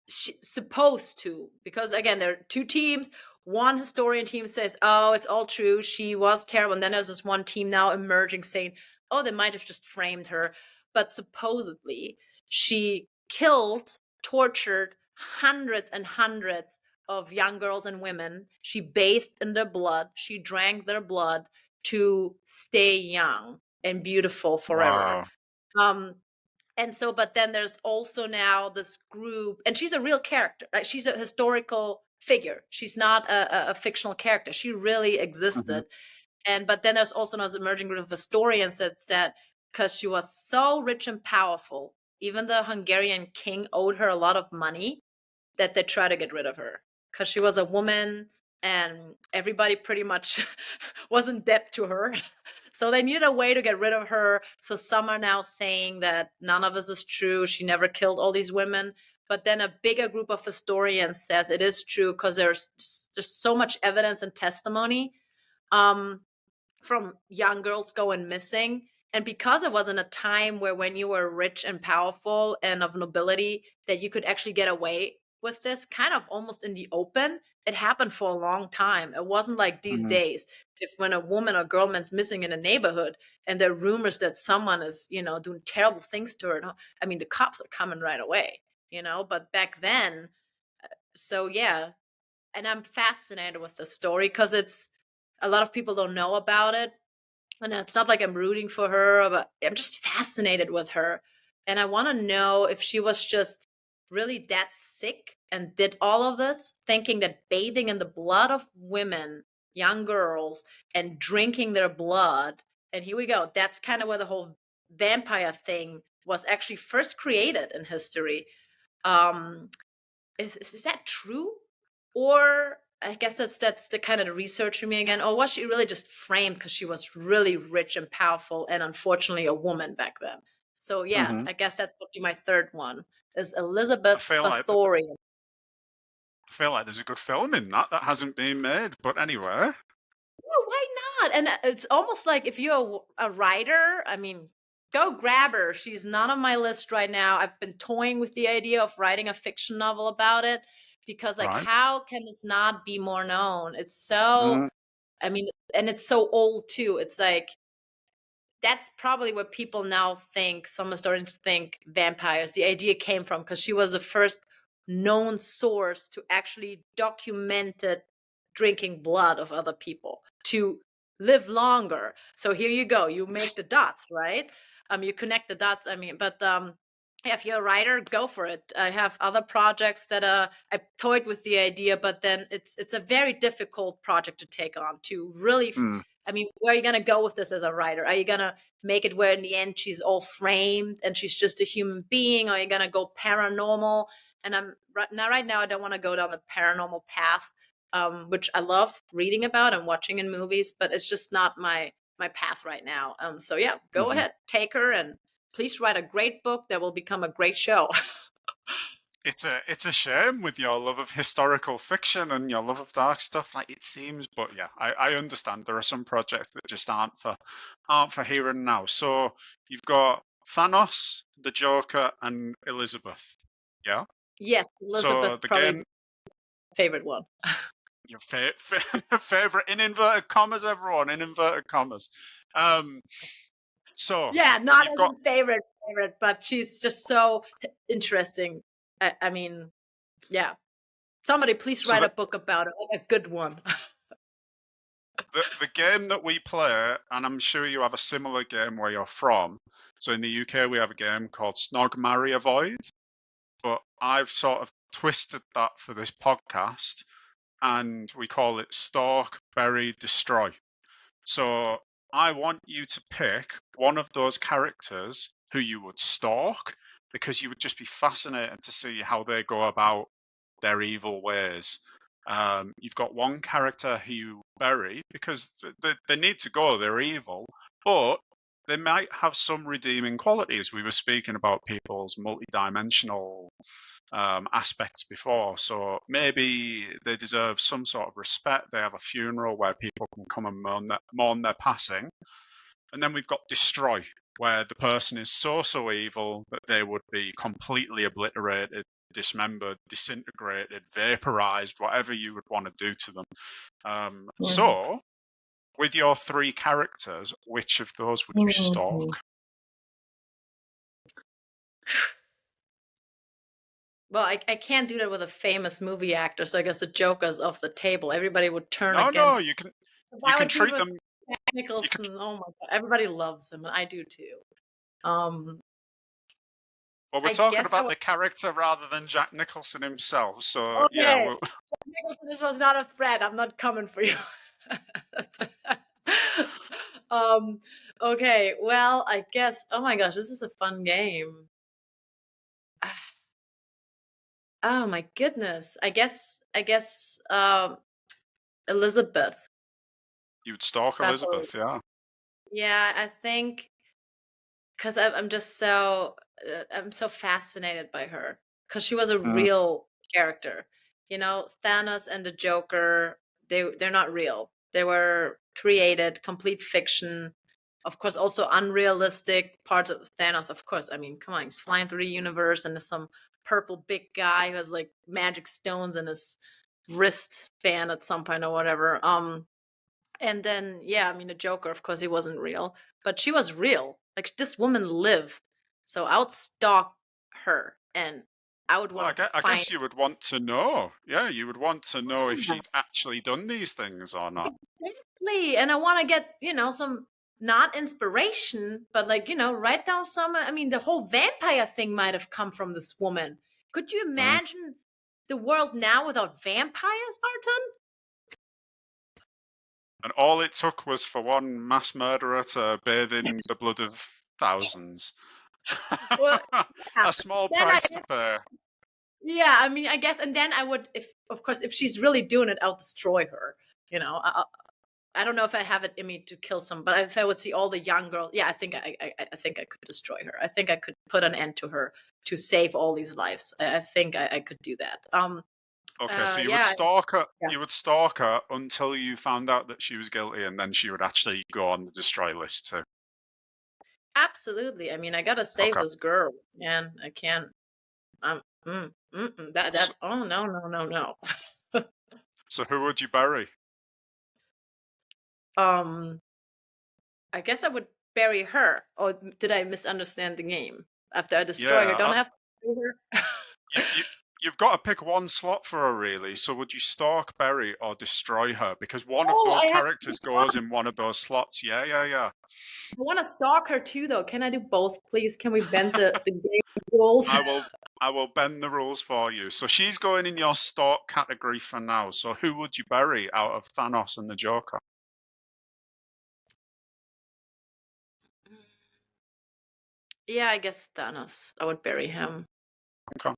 supposed to, because again, there are two teams. One historian team says, oh, it's all true, she was terrible, and then there's this one team now emerging saying, oh, they might have just framed her. But supposedly she killed, tortured hundreds and hundreds of young girls and women. She bathed in their blood, she drank their blood to stay young and beautiful forever. Wow. um and so, but then there's also now this group, and she's a real character. Like, she's a historical figure. She's not a fictional character. She really Mhm. existed. And but then there's also this emerging group of historians that said, because she was so rich and powerful, even the Hungarian king owed her a lot of money, that they try to get rid of her because she was a woman and everybody pretty much was in debt to her. So they needed a way to get rid of her. So some are now saying that none of this is true. She never killed all these women. But then a bigger group of historians says it is true because there's just so much evidence and testimony. Um, from young girls going missing. And because it was in a time where when you were rich and powerful and of nobility, that you could actually get away with this kind of almost in the open, it happened for a long time. It wasn't like these Mhm. days. If when a woman or girl man's missing in a neighborhood and there are rumors that someone is, doing terrible things to her, I mean, the cops are coming right away, but back then, so yeah. And I'm fascinated with the story because it's a lot of people don't know about it, and it's not like I'm rooting for her, but I'm just fascinated with her. And I want to know if she was just really that sick and did all of this, thinking that bathing in the blood of women, young girls, and drinking their blood. And here we go. That's kind of where the whole vampire thing was actually first created in history. Um, is that true? Or I guess that's the kind of the research for me again. Or was she really just framed because she was really rich and powerful and unfortunately a woman back then? So yeah, Mhm. I guess that would be my third one is I Elizabeth feel like Bathory. I feel like there's a good film in that hasn't been made. But anyway, Well, why not? And it's almost like if you're a writer, I mean, go grab her. She's not on my list right now. I've been toying with the idea of writing a fiction novel about it because, like, right? how can this not be more known? It's so, Mm, I mean, and it's so old too. It's like that's probably what people now think, some historians think vampires, the idea came from, because she was the first known source to actually documented drinking blood of other people to live longer. So here you go, you make the dots, right? You connect the dots. I mean, but if you're a writer, go for it. I have other projects that I toyed with the idea, but then it's a very difficult project to take on, to really mm, I mean, where are you gonna go with this as a writer? Are you gonna make it where in the end she's all framed and she's just a human being? Or are you gonna go paranormal? And I'm right now I don't want to go down the paranormal path, which I love reading about and watching in movies, but it's just not my path right now. So yeah, go mhm. ahead, take her, and please write a great book that will become a great show. It's a shame with your love of historical fiction and your love of dark stuff, like it seems. But yeah, I understand there are some projects that just aren't for here and now. So you've got Thanos, the Joker, and Elizabeth. Yeah. Yes, So Elizabeth the probably game, my favorite one. your favorite in inverted commas, everyone in inverted commas. Um. So Yeah, not you've as got in favorite, but she's just so interesting. I mean, yeah. Somebody please so write a the book about it, like a good one. the game that we play, and I'm sure you have a similar game where you're from. So in the UK, we have a game called Snog, Marry, Avoid, but I've sort of twisted that for this podcast, and we call it Stalk, Bury, Destroy. So I want you to pick one of those characters who you would stalk because you would just be fascinated to see how they go about their evil ways. You've got one character who you bury because they need to go, they're evil, but they might have some redeeming qualities. We were speaking about people's multidimensional aspects before. So maybe they deserve some sort of respect. They have a funeral where people can come and mourn their passing. And then we've got destroy, where the person is so evil that they would be completely obliterated, dismembered, disintegrated, vaporized, whatever you would want to do to them. Mhm. So, with your three characters, which of those would you Mhm. stalk? Well, I can't do that with a famous movie actor, so I guess the Joker's off the table. Everybody would turn No, against. If you I can would do it treat with them. Jack You can. Nicholson, oh my god, everybody loves him, and I do too. Um, Well, we're I talking guess I about would. the character rather than Jack Nicholson himself. So yeah, Okay, well, Jack Nicholson, this was not a threat. I'm not coming for you. um. Okay. Well, I guess. Oh my gosh, this is a fun game. Oh my goodness. I guess Elizabeth you would stalk Bathory. Elizabeth, yeah. Yeah, I think because I'm just so I'm so fascinated by her because she was a Mm, real character. You know, Thanos and the Joker, they're not real. They were created, complete fiction. Of course, also unrealistic parts of Thanos. Of course, I mean, come on, he's flying through the universe and there's some purple big guy who has like magic stones in his wristband at some point or whatever. And then, yeah, I mean, the Joker, of course, he wasn't real, but she was real. Like, this woman lived. So I would stalk her and I would well, want to I find. guess you would want to know. Yeah, you would want to know if Yeah, she'd actually done these things or not. exactly. And I want to get, some not inspiration, but like, write down some. I mean, the whole vampire thing might have come from this woman. Could you Mm. imagine the world now without vampires, Arton? And all it took was for one mass murderer to bathe in the blood of thousands. Well, yeah. A small Then I price to pay. Yeah, I mean, I guess, and then I would, if of course, if she's really doing it, I'll destroy her. You know, I don't know if I have it in me to kill some, but if I would see all the young girls, yeah, I think I think I could destroy her. I think I could put an end to her to save all these lives. I think I could do that. Okay, so you would Yeah, stalk her. yeah, You would stalk her until you found out that she was guilty, and then she would actually go on the destroy list too. absolutely. I mean, I gotta save Okay, those girls, man. I can't. so, That's oh no no no no. so who would you bury? um. I guess I would bury her. Or did I misunderstand the game? After I destroy her, Yeah, don't I have to bury her? you you've got to pick one slot for her really. So would you stalk, bury, or destroy her? Because one of Oh, those I have characters goes in one of those slots. Yeah. I wanna stalk her too, though. Can I do both, please? Can we bend the game rules? I will I will bend the rules for you. So she's going in your stalk category for now. So who would you bury out of Thanos and the Joker? Yeah, I guess Thanos. I would bury him. Okay.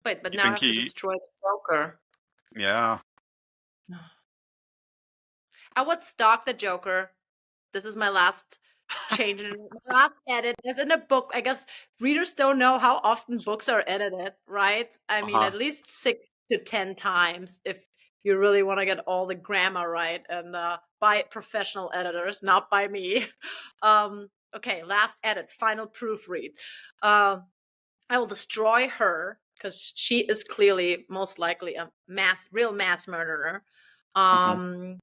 Wait, but You now I think have to he? destroy the Joker. Yeah. I would stalk the Joker. This is my last change in my last edit. As in a book, I guess readers don't know how often books are edited, right? I Uh mean, huh. at least 6 to 10 times if you really want to get all the grammar right, and by professional editors, not by me. Okay, last edit, final proofread. Um, I will destroy her because she is clearly most likely a real mass murderer. Uh Um,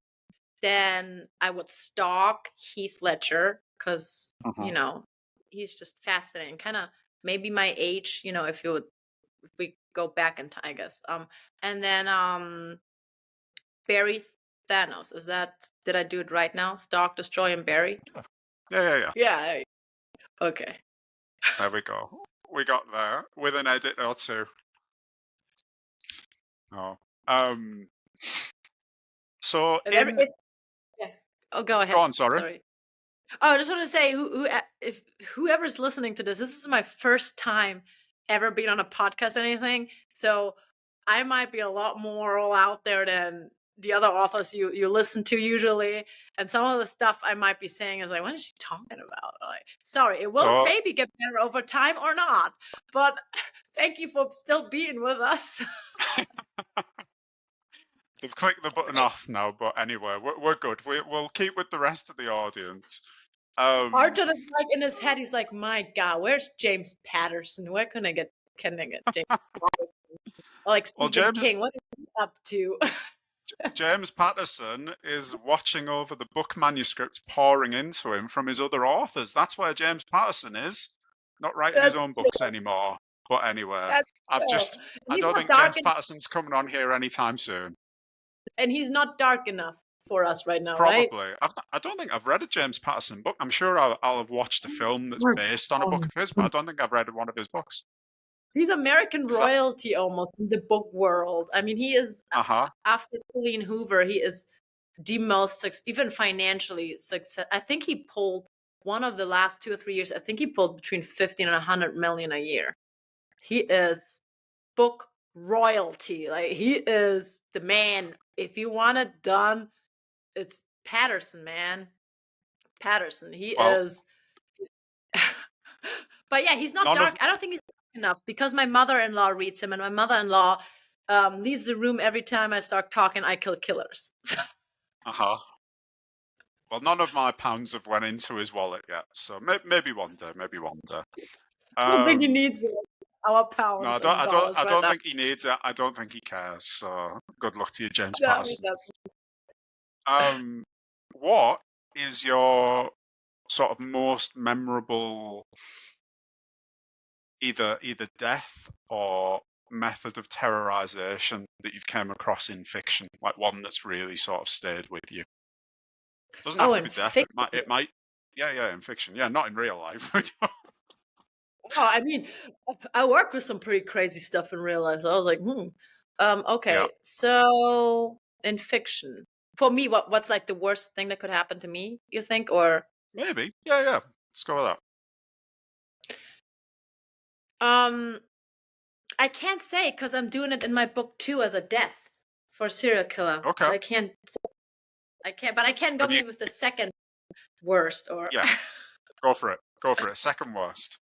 then I would stalk Heath Ledger because, huh. he's just fascinating. Kind of maybe my age, if we go back in time, I guess. And then bury Thanos. Did I do it right now? Stalk, destroy, and bury? Yeah. Yeah. Okay. There we go. We got there with an edit or two. Oh. Um. So If every, in if Oh, go Go ahead. on, sorry. Sorry. Oh, I just want to say, if whoever's listening to this is my first time ever being on a podcast or anything. So I might be a lot more all out there than the other authors you listen to usually. And some of the stuff I might be saying is like, what is she talking about? Like, sorry, it will So maybe get better over time or not. But thank you for still being with us. they've clicked the button off now, but anyway, we're good. We'll keep with the rest of the audience. Um, Arton is like in his head, he's like, my God, where's James Patterson? Where can I get James? Or like well, Stephen King, what is he up to? James Patterson is watching over the book manuscripts pouring into him from his other authors. That's where James Patterson is, not writing his That's own books true. anymore. But anyway, That's I've true. just, And I he's don't not think James Patterson's coming on here anytime soon. dark enough for us right now, right? Probably. I don't think I've read a James Patterson book. I'm sure I'll have watched a film that's based on a book of his, but I don't think I've read one of his books. He's American Is that? royalty almost in the book world. I mean, he is Uh-huh. after Colleen Hoover, he is the most even financially success. I think he pulled one of the last 2 or 3 years. I think he pulled between 15 and 100 million a year. He is book royalty. Like he is the man. If you want it done, it's Patterson, man. Patterson. He Well, is. But yeah, he's not none of dark. I don't think he's dark enough because my mother-in-law reads him, and my mother-in-law leaves the room every time I start talking. I kill killers. uh-huh. Well, none of my pounds have went into his wallet yet, so maybe one day, maybe one day. I don't think he Um, needs our no, pounds and dollars I right don't now. think he needs it. I don't think he cares. So good luck to you, James I mean, Patterson. What is your sort of most memorable either death or method of terrorization that you've came across in fiction, like one that's really sort of stayed with you? Doesn't oh, have to and be death. fiction. It might. Yeah, yeah, in fiction. Yeah, not in real life. Oh, I mean, I work with some pretty crazy stuff in real life. So I was like, Yeah, okay. So in fiction, for me, what's like the worst thing that could happen to me? You think, or maybe. Yeah, yeah. Let's go with um, I can't say because I'm doing it in my book too as a death for a serial killer. that. So Okay. I can't, but I can go Have you? maybe with the second worst or. Yeah, go for it. Go for it. Second worst.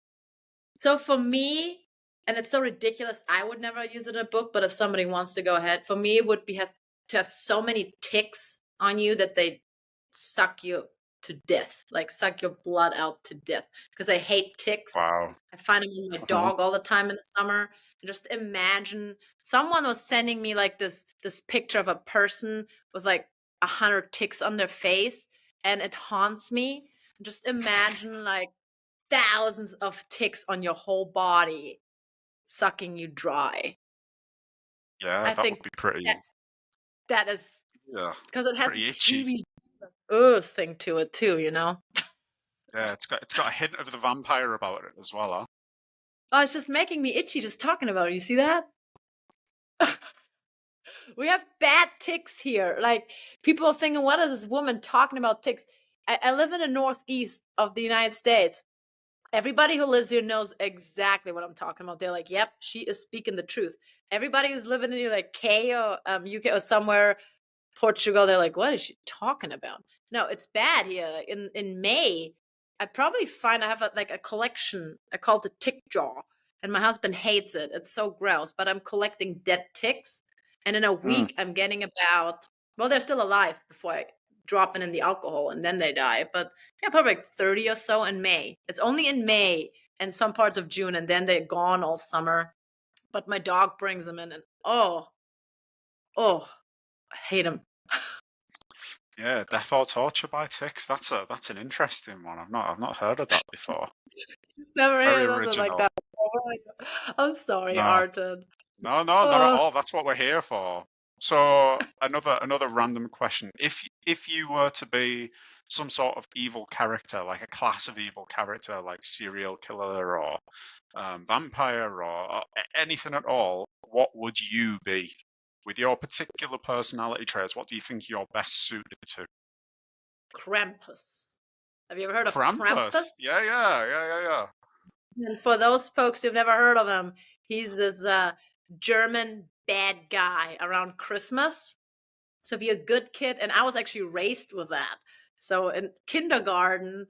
So for me, and it's so ridiculous, I would never use it in a book, but if somebody wants to go ahead, for me it would be have to have so many ticks on you that they suck you to death, like suck your blood out to death. Because I hate ticks. Wow. I find them in my Uh-huh. dog all the time in the summer. Just imagine someone was sending me like this picture of a person with like 100 ticks on their face, and it haunts me. Just imagine like thousands of ticks on your whole body sucking you dry. Yeah, I that would think be pretty. that that is Yeah, because it has pretty this itchy. heavy ugh thing to it too, you know? Yeah, it's got a hint of the vampire about it as well, huh? Oh, it's just making me itchy just talking about it. You see that? We have bad ticks here. Like people are thinking, what is this woman talking about ticks? I live in the northeast of the United States. Everybody who lives here knows exactly what I'm talking about. They're like, "Yep, she is speaking the truth." Everybody who's living in like K or UK or somewhere, Portugal, they're like, "What is she talking about?" No, it's bad here. Like, in May, I probably find I have like a collection. I call it the tick jar, and my husband hates it. It's so gross. But I'm collecting dead ticks, and in a Mm, week, I'm getting about well, they're still alive before I drop it in the alcohol, and then they die. But yeah, probably like 30 or so in May. It's only in May and some parts of June, and then they're gone all summer. But my dog brings them in, and oh, I hate them. yeah, death or torture by ticks. That's an interesting one. I've not heard of that before. Never Very heard something like original. that before. Oh my God. I'm sorry, No, Arton. no, no, not at Oh, all. That's what we're here for. So another random question. If you were to be some sort of evil character, like a class of evil character, like serial killer or vampire or anything at all, what would you be? With your particular personality traits, what do you think you're best suited to? Krampus. Have you ever heard of Krampus? Krampus. Yeah, yeah, yeah, yeah, yeah. And for those folks who've never heard of him, he's this German bad guy around Christmas. So if you're a good kid, and I was actually raised with that. So in kindergarten,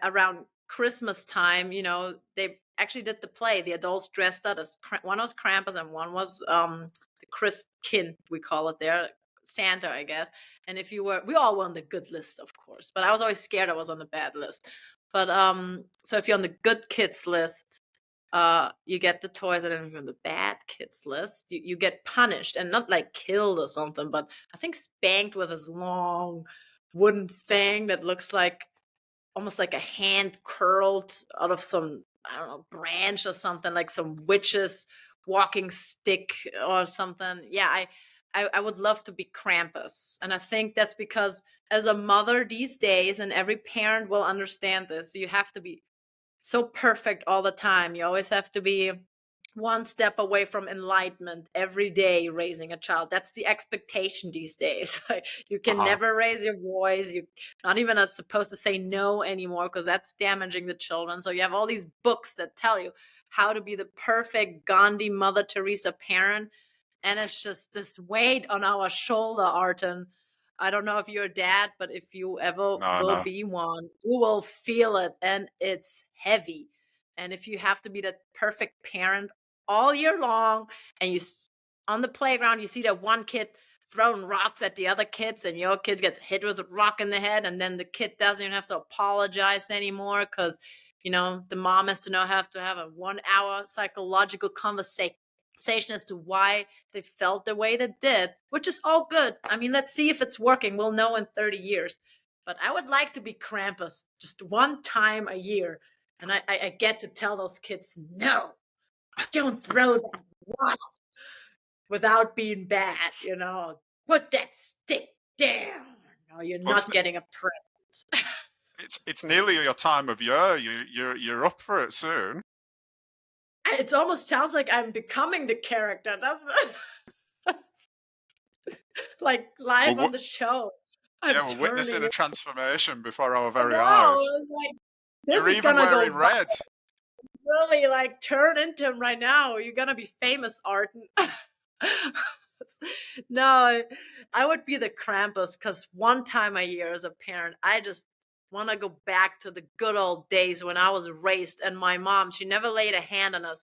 around Christmas time, they actually did the play. The adults dressed up as one was Krampus and one was the Christkind, we call it there, Santa, I guess. And if you were, we all were on the good list, of course, but I was always scared I was on the bad list. But so if you're on the good kids list, you get the toys, and then if you're on the bad kids list, you get punished, and not like killed or something, but I think spanked with this long wooden thing that looks like almost like a hand curled out of some, I don't know, branch or something, like some witch's walking stick or something. Yeah, I would love to be Krampus. And I think that's because as a mother these days, and every parent will understand this, you have to be so perfect all the time. You always have to be one step away from enlightenment every day raising a child. That's the expectation these days. Like, you can Uh-huh. never raise your voice. You're not even supposed to say no anymore because that's damaging the children. So you have all these books that tell you how to be the perfect Gandhi Mother Teresa parent. And it's just this weight on our shoulder, Arton. I don't know if you're a dad, but if you ever No, will no. be one, you will feel it, and it's heavy. And if you have to be the perfect parent all year long, and on the playground, you see that one kid throwing rocks at the other kids, and your kids get hit with a rock in the head, and then the kid doesn't even have to apologize anymore because the mom has to have a 1 hour psychological conversation as to why they felt the way they did, which is all good. I mean, let's see if it's working. We'll know in 30 years. But I would like to be Krampus just one time a year. And I get to tell those kids, no, don't throw that rock without being bad, Put that stick down. No, you're Well, not getting a present. it's nearly your time of year. You're up for it soon. It almost sounds like I'm becoming the character, doesn't it? Like Well, live on the show. I'm yeah, we're witnessing turning a it. transformation before our I very know. eyes. It's like, this You're is even gonna go wearing red. really like turn into him right now. You're gonna be famous, Arton. No, I would be the Krampus because one time a year as a parent, I just want to go back to the good old days when I was raised, and my mom, she never laid a hand on us,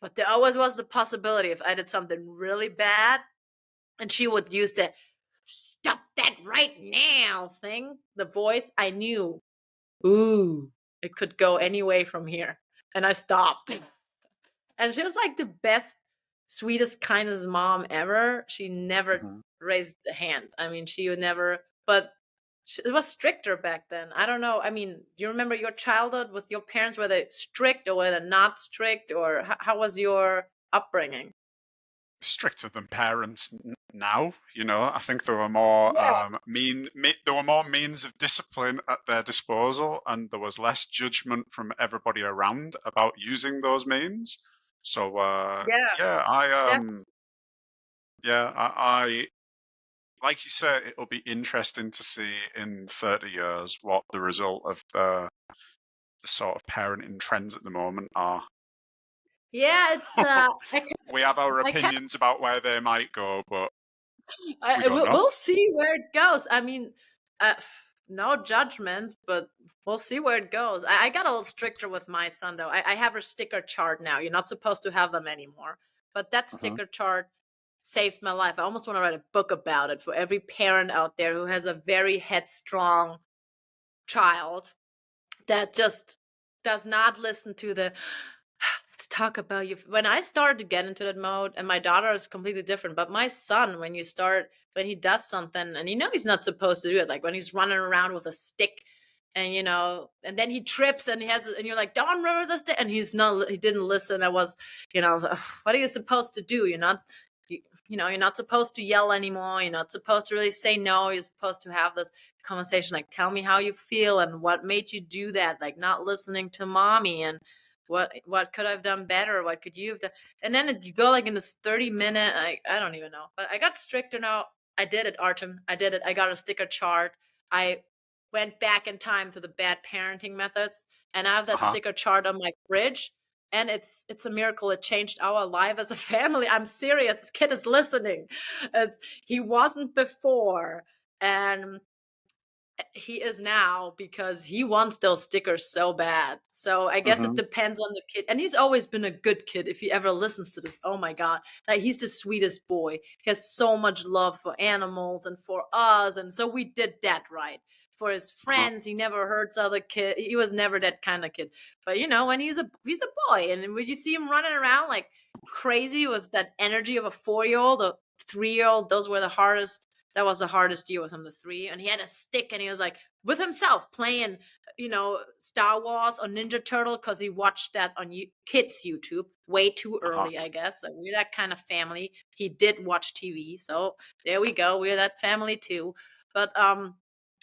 but there always was the possibility if I did something really bad, and she would use the "stop that right now" thing, the voice. I knew, ooh, it could go any way from here, and I stopped. And she was like the best, sweetest, kindest mom ever. She never Mhm. raised a hand. I mean, she would never, but it was stricter back then. I don't know. I mean, do you remember your childhood with your parents? Were they strict or were they not strict? Or how was your upbringing? Stricter than parents now. I think there were more Yeah. there were more means of discipline at their disposal, and there was less judgment from everybody around about using those means. So Yeah. yeah, Definitely. I like you said, it'll be interesting to see in 30 years what the result of the sort of parenting trends at the moment are. Yeah, it's We have our I kind opinions about where they might go, but we I don't know. we'll see where it goes. I mean, uh, no judgment, but we'll see where it goes. I got a little stricter with my son, though. I have a sticker chart now. You're not supposed to have them anymore. But that Mhm. sticker chart saved my life. I almost want to write a book about it for every parent out there who has a very headstrong child that just does not listen to the let's talk about you. When I started to get into that mode, and my daughter is completely different, but my son, when he does something and he's not supposed to do it, like when he's running around with a stick, and and then he trips and and you're like, don't remember this, and he didn't listen. I was like, "Ugh, what are you supposed to do? You're not supposed to yell anymore. You're not supposed to really say no. You're supposed to have this conversation, like, tell me how you feel and what made you do that, like not listening to mommy, and what could I've done better? What could you have done? And then you go like in this 30-minute, I don't even know. But I got stricter now. I did it, Artem. I did it. I got a sticker chart. I went back in time to the bad parenting methods, and I have that Uh-huh. sticker chart on my fridge, and it's a miracle. It changed our life as a family. I'm serious. This kid is listening. It's, he wasn't before, and he is now because he wants those stickers so bad. So I guess it Mhm. depends on the kid. And he's always been a good kid. If he ever listens to this, oh my God, like he's the sweetest boy. He has so much love for animals and for us. And so we did that right. For his Uh-huh. friends, he never hurts other kids. He was never that kind of kid. But when he's a boy, and when you see him running around like crazy with that energy of a 4-year-old, a 3-year-old, those were the hardest. That was the hardest year with him, the 3, and he had a stick, and he was like with himself playing, Star Wars or Ninja Turtle because he watched that on kids YouTube way too Uh-huh. early, I guess. So we're that kind of family. He did watch TV, so there we go. We're that family too. But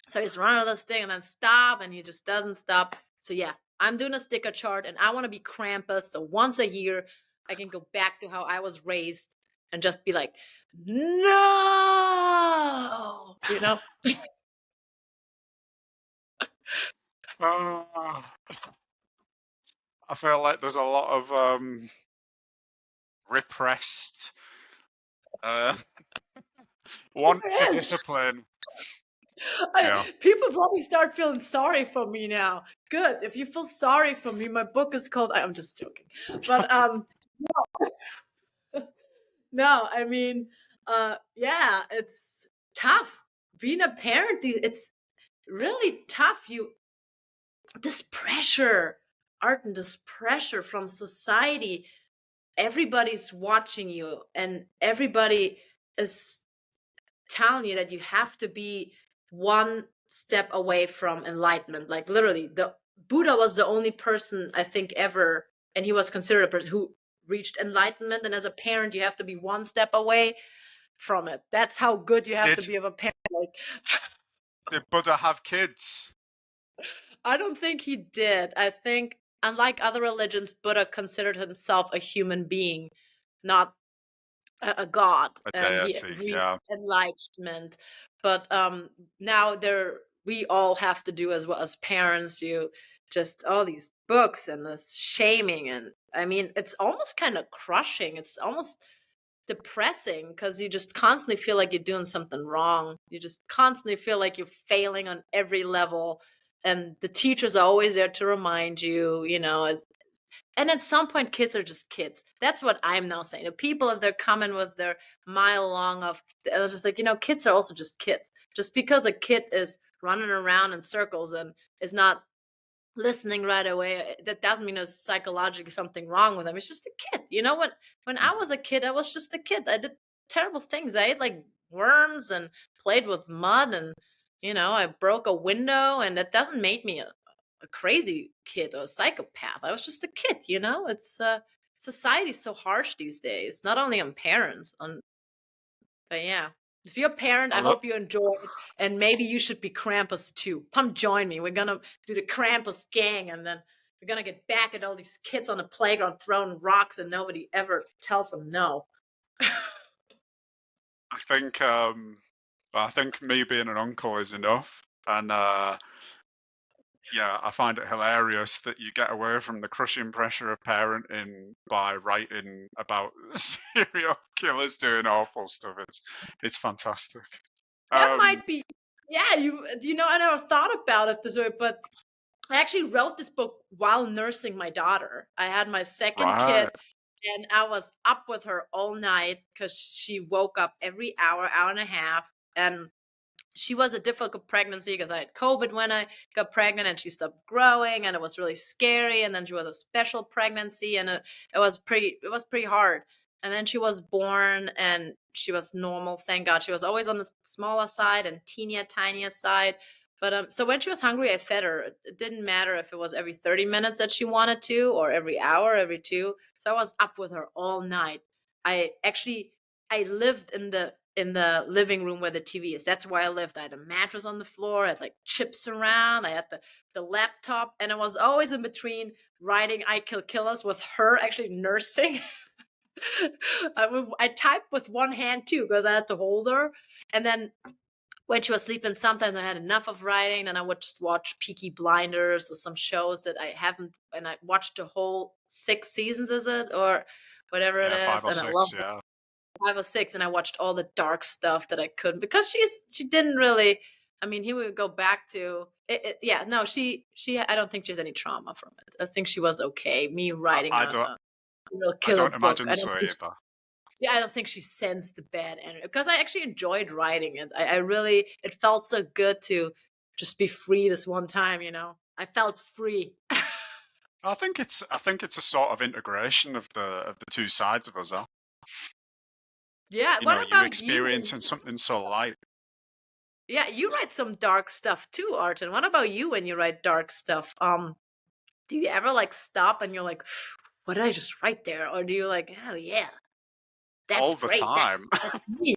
so he's running this thing and then stop, and he just doesn't stop. So yeah, I'm doing a sticker chart, and I want to be Krampus. So once a year, I can go back to how I was raised and just be like, no, Ah, I feel like there's a lot of repressed uh, want for There is. discipline. Yeah. People probably start feeling sorry for me now. Good. If you feel sorry for me, my book is called. I'm just joking, but no. I mean, yeah, it's tough being a parent. It's really tough. This pressure, art, and this pressure from society. Everybody's watching you, and everybody is telling you that you have to be one step away from enlightenment. Like literally, the Buddha was the only person I think ever, and he was considered a person who reached enlightenment. And as a parent, you have to be one step away from it. That's how good you have to Did be of a parent. Like, did Buddha have kids? I don't think he did. I think, unlike other religions, Buddha considered himself a human being, not a god, A and he deity, reached yeah. enlightenment. But now there, we all have to do as well as parents. You just all these books and this shaming, and I mean, it's almost kind of crushing. It's almost depressing because you just constantly feel like you're doing something wrong. You just constantly feel like you're failing on every level, and the teachers are always there to remind you, as and at some point, kids are just kids. That's what I'm now saying. The people, if they're coming with their mile long of, they're just like, kids are also just kids. Just because a kid is running around in circles and is not listening right away, that doesn't mean there's psychologically something wrong with them. It's just a kid. When I was a kid, I was just a kid. I did terrible things. I ate like worms and played with mud, and I broke a window, and that doesn't make me a crazy kid or a psychopath. I was just a kid. It's society's so harsh these days, not only on parents, but yeah. If you're a parent, I I look, hope you enjoy it. And maybe you should be Krampus too. Come join me. We're gonna do the Krampus gang, and then we're gonna get back at all these kids on the playground throwing rocks, and nobody ever tells them no. I think I think me being an uncle is enough. And yeah, I find it hilarious that you get away from the crushing pressure of parenting by writing about serial killers doing awful stuff. It's fantastic. That Um, might be, yeah. I never thought about it this way, but I actually wrote this book while nursing my daughter. I had my second right. kid, and I was up with her all night because she woke up every hour, hour and a half. And she was a difficult pregnancy because I had COVID when I got pregnant, and she stopped growing, and it was really scary. And then she was a special pregnancy, and it was pretty hard. And then she was born, and she was normal. Thank God. She was always on the smaller side and teenier, tinier side. But so when she was hungry, I fed her. It didn't matter if it was every 30 minutes that she wanted to, or every hour, every two. So I was up with her all night. I lived in the living room where the TV is. That's where I lived. I had a mattress on the floor. I had like chips around. I had the laptop, and I was always in between writing "I Kill Killers" with her actually nursing. I typed with one hand too because I had to hold her, and then when she was sleeping, sometimes I had enough of writing, then I would just watch Peaky Blinders or some shows that I haven't, and I watched the whole 6 seasons, is it? Or whatever it Yeah, five is, or and I six. loved it. Yeah, 5 or 6, and I watched all the dark stuff that I couldn't because she didn't really. I mean, he would go back to yeah, no, she I don't think she has any trauma from it. I think she was okay. Me writing I don't. a real I killer don't book. imagine I don't so think either. yeah, I don't think she sensed the bad energy because I actually enjoyed writing it. I really it felt so good to just be free this one time, you know. I felt free. I think it's a sort of integration of the two sides of us. Huh? Yeah, You know, what you about you? experiencing something so light. Yeah, you write some dark stuff too, Arton. What about you when you write dark stuff? Do you ever like stop and you're like, what did I just write there? Or do you like, oh yeah, that's All the great. time. That's me.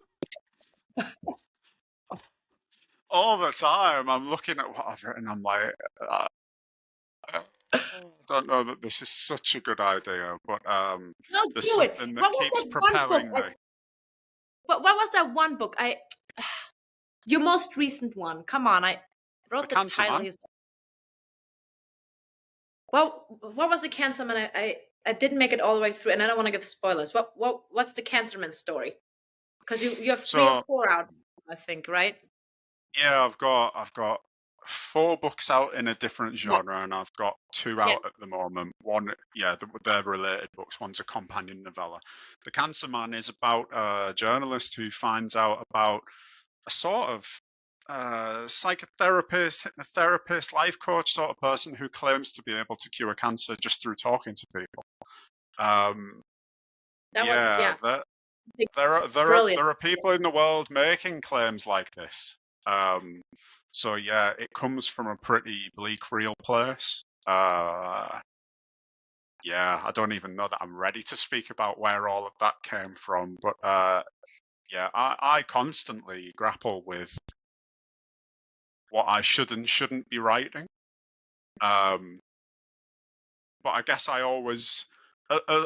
All the time. I'm looking at what I've written. I'm like, uh, I don't know that this is such a good idea, but No, there's do it. something that What was keeps that one book? propelling me. What was that one book? I your most recent one. Come on, I The wrote the Cancer title. Man. Well, what was the Cancer Man? I didn't make it all the way through, and I don't want to give spoilers. What's the Cancer Man story? Because you have 3 or So 4 out, I think, right? yeah, I've got 4 books out in a different Yeah, genre, and I've got 2 yeah. out at the moment. One, yeah, they're related books. One's a companion novella. The Cancer Man is about a journalist who finds out about a sort of psychotherapist, hypnotherapist, life coach sort of person who claims to be able to cure cancer just through talking to people. Um, That was yeah, yeah, big- there brilliant. are people in the world making claims like this. Um, so yeah, it comes from a pretty bleak, real place. Yeah, I don't even know that I'm ready to speak about where all of that came from, but yeah, I constantly grapple with what I should and shouldn't be writing. Um, but I guess I always,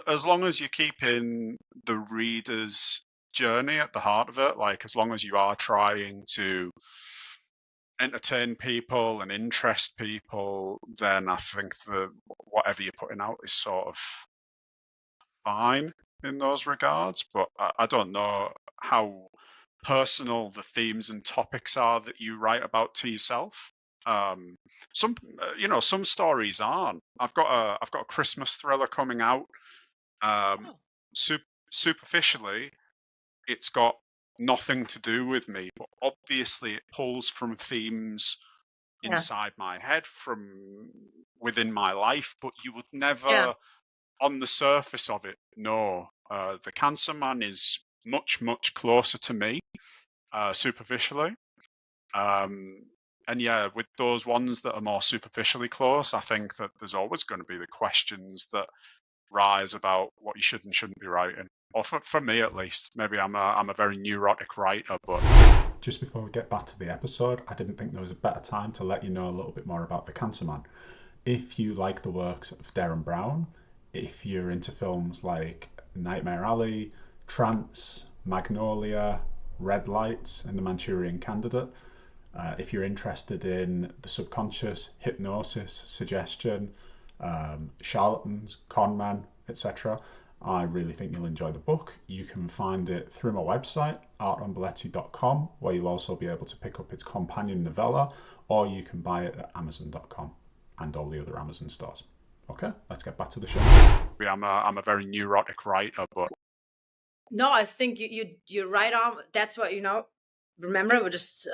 as long as you're keeping the reader's journey at the heart of it, like as long as you are trying to entertain people and interest people, then I think that whatever you're putting out is sort of fine in those regards. But I don't know how personal the themes and topics are that you write about to yourself. Um, some stories aren't. I've got a Christmas thriller coming out. Um, Oh, sup- Superficially, it's got nothing to do with me, but obviously it pulls from themes yeah, inside my head from within my life. But you would yeah, never, on the surface of it, know. The Cancer Man is much, much closer to me, superficially. Um, and yeah, with those ones that are more superficially close, I think that there's always going to be the questions that rise about what you should and shouldn't be writing. Or for me at least, maybe I'm a very neurotic writer, but just before we get back to the episode, I didn't think there was a better time to let you know a little bit more about the Cancer Man. If you like the works of Derren Brown, if you're into films like Nightmare Alley, Trance, Magnolia, Red Lights, and The Manchurian Candidate, if you're interested in the subconscious, hypnosis, suggestion, charlatans, con men, etc., I really think you'll enjoy the book. You can find it through my website, artonbaleci.com, where you'll also be able to pick up its companion novella, or you can buy it at amazon.com and all the other Amazon stores. Okay, let's get back to the show. I'm a very neurotic writer, but no, I think you're right on. That's what Remember, we just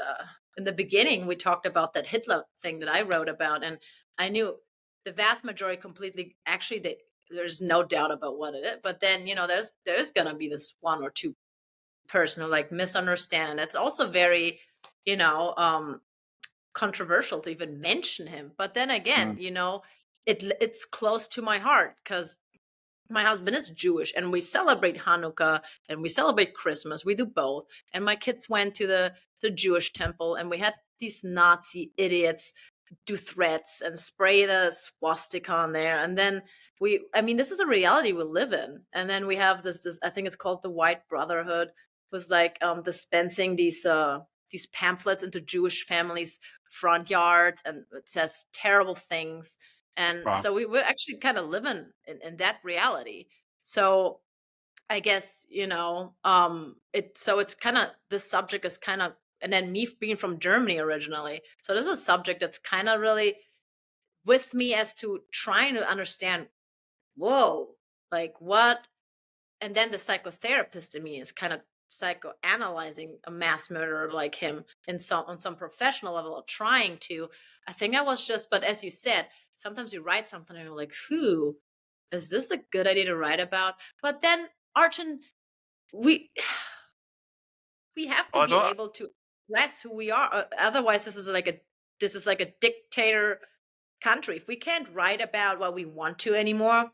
in the beginning we talked about that Hitler thing that I wrote about, and I knew the vast majority completely. Actually, there's no doubt about what it is. But then there's gonna be this 1 or 2 person who like misunderstand, and it's also very you know um controversial to even mention him. But then again, mm, it's close to my heart because my husband is Jewish and we celebrate Hanukkah and we celebrate Christmas. We do both. And my kids went to the Jewish temple and we had these Nazi idiots do threats and spray the swastika on there. And then I mean, this is a reality we live in. And then we have this I think it's called the White Brotherhood, was like dispensing these these pamphlets into Jewish families' front yards, and it says terrible things. And Wow. so we're actually kind of living in that reality. So I guess, it's kind of, this subject is kind of, and then me being from Germany originally. So this is a subject that's kind of really with me as to trying to understand, whoa, like what? And then the psychotherapist in me is kind of psychoanalyzing a mass murderer like him on some professional level, or trying to. I think I was just, but as you said, sometimes you write something and you're like, who is this a good idea to write about? But then, Arton, we we have to Well, I be don't. able to express who we are. Otherwise, this is like a dictator country. If we can't write about what we want to anymore,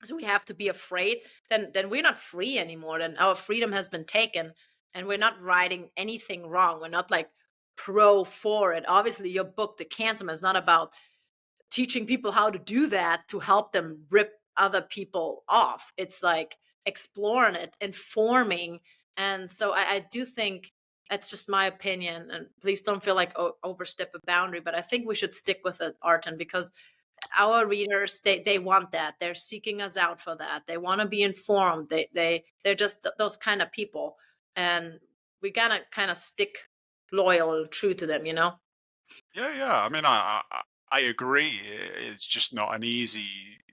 so we have to be afraid, then we're not free anymore. Then our freedom has been taken, and we're not writing anything wrong. We're not like pro for it. Obviously, your book, The Cancer, is not about teaching people how to do that to help them rip other people off. It's like exploring it, informing. And so I do think that's just my opinion. And please don't feel like overstep a boundary, but I think we should stick with it, Arton, because our readers, they want that. They're seeking us out for that. They want to be informed. They're just those kind of people, and we gotta kind of stick loyal and true to them. Yeah, yeah. I mean, I agree. It's just not an easy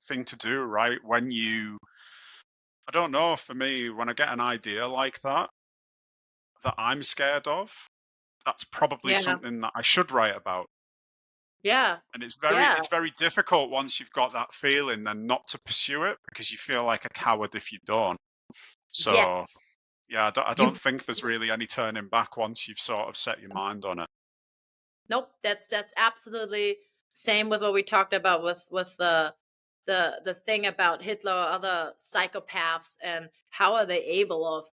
thing to do, right? I don't know. For me, when I get an idea like that I'm scared of, that's probably Yeah, something that I should write about. yeah, And yeah. it's very difficult once you've got that feeling then not to pursue it because you feel like a coward if you don't. So Yes. yeah, I You don't think there's really any turning back once you've sort of set your mind on it. Nope, that's absolutely same with what we talked about with the thing about Hitler or other psychopaths, and how are they able of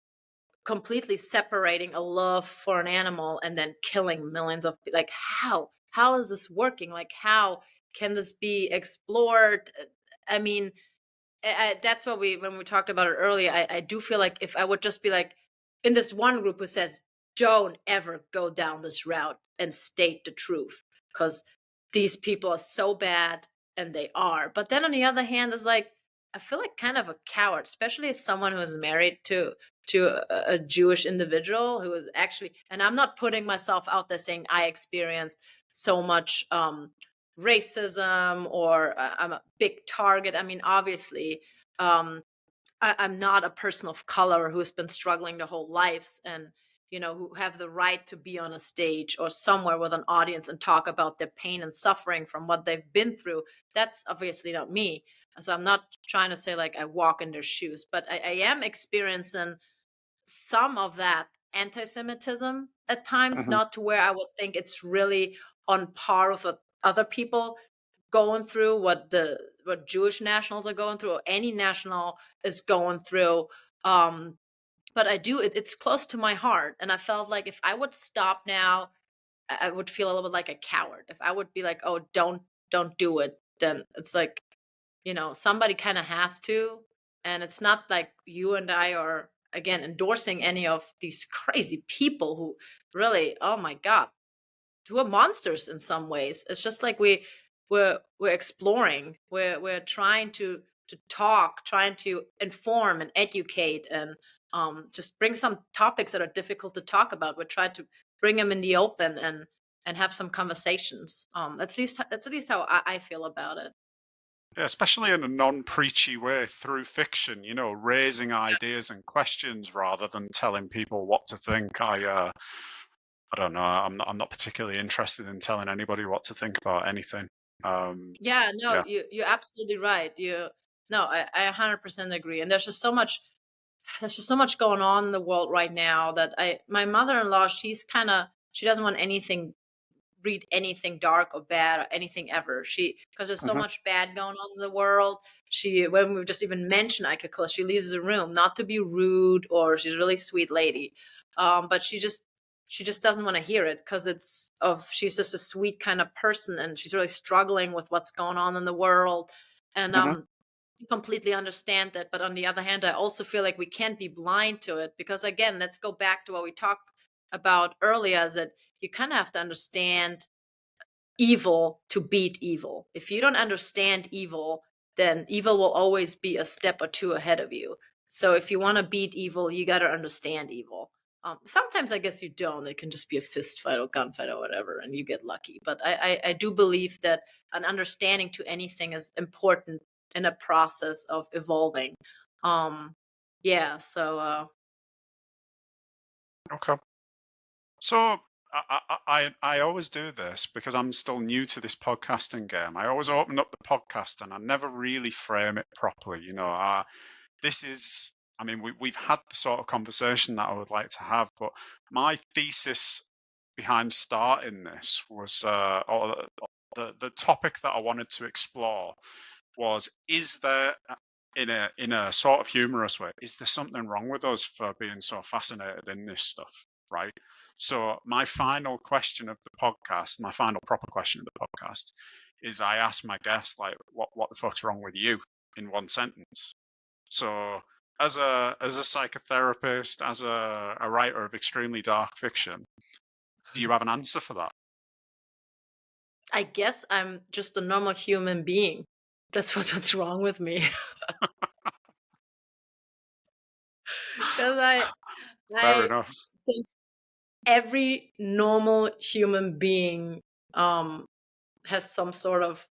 completely separating a love for an animal and then killing millions of like, how is this working? Like, how can this be explored? I mean, that's what we when we talked about it earlier. I do feel like if I would just be like in this one group who says, don't ever go down this route and state the truth, because these people are so bad, and they are. But then on the other hand, it's like I feel like kind of a coward, especially as someone who is married to a Jewish individual who is actually, and I'm not putting myself out there saying I experienced so much racism, or I'm a big target. I mean, obviously, um, I'm not a person of color who's been struggling their whole lives, and who have the right to be on a stage or somewhere with an audience and talk about their pain and suffering from what they've been through. That's obviously not me. So I'm not trying to say like I walk in their shoes, but I am experiencing some of that anti-Semitism at times, Hmm. not to where I would think it's really on par with what other people going through, what Jewish nationals are going through, or any national is going through. Um, but it's close to my heart, and I felt like if I would stop now, I would feel a little bit like a coward. If I would be like, oh, don't do it, then it's like, somebody kind of has to. And it's not like you and I are, again, endorsing any of these crazy people who really, oh my God, who are monsters in some ways. It's just like we're exploring. We're trying to talk, trying to inform and educate, and just bring some topics that are difficult to talk about. We're trying to bring them in the open, and have some conversations. That's at least how I feel about it. Yeah, especially in a non-preachy way through fiction, raising Yeah. ideas and questions rather than telling people what to think. I don't know. I'm not particularly interested in telling anybody what to think about anything. Yeah, no, Yeah. you're absolutely right. No, I 100% agree. And there's just so much going on in the world right now that my mother-in-law, she doesn't want anything read anything dark or bad or anything ever. Because there's so Hmm. much bad going on in the world. When we just even mention Icacus, she leaves the room, not to be rude, or she's a really sweet lady. But she just doesn't want to hear it, because she's just a sweet kind of person, and she's really struggling with what's going on in the world. And Hmm. completely understand that. But on the other hand, I also feel like we can't be blind to it, because again, let's go back to what we talked. about earlier is that you kind of have to understand evil to beat evil. If you don't understand evil, then evil will always be a step or two ahead of you. So if you want to beat evil, you got to understand evil. Sometimes I guess you don't. It can just be a fist fight or gunfight or whatever, and you get lucky. But I do believe that an understanding to anything is important in a process of evolving. Um, yeah. So Okay. So I always do this because I'm still new to this podcasting game. I always open up the podcast and I never really frame it properly. This is, I mean, we've had the sort of conversation that I would like to have, but my thesis behind starting this was, or the topic that I wanted to explore was, is there, in a sort of humorous way, is there something wrong with us for being so fascinated in this stuff, right? So my final question of the podcast, my final proper question of the podcast, is I ask my guest, like, what the fuck's wrong with you in one sentence? So, as a psychotherapist, as a writer of extremely dark fiction, do you have an answer for that? I guess I'm just a normal human being. That's what's wrong with me. Because Fair I enough. think every normal human being um has some sort of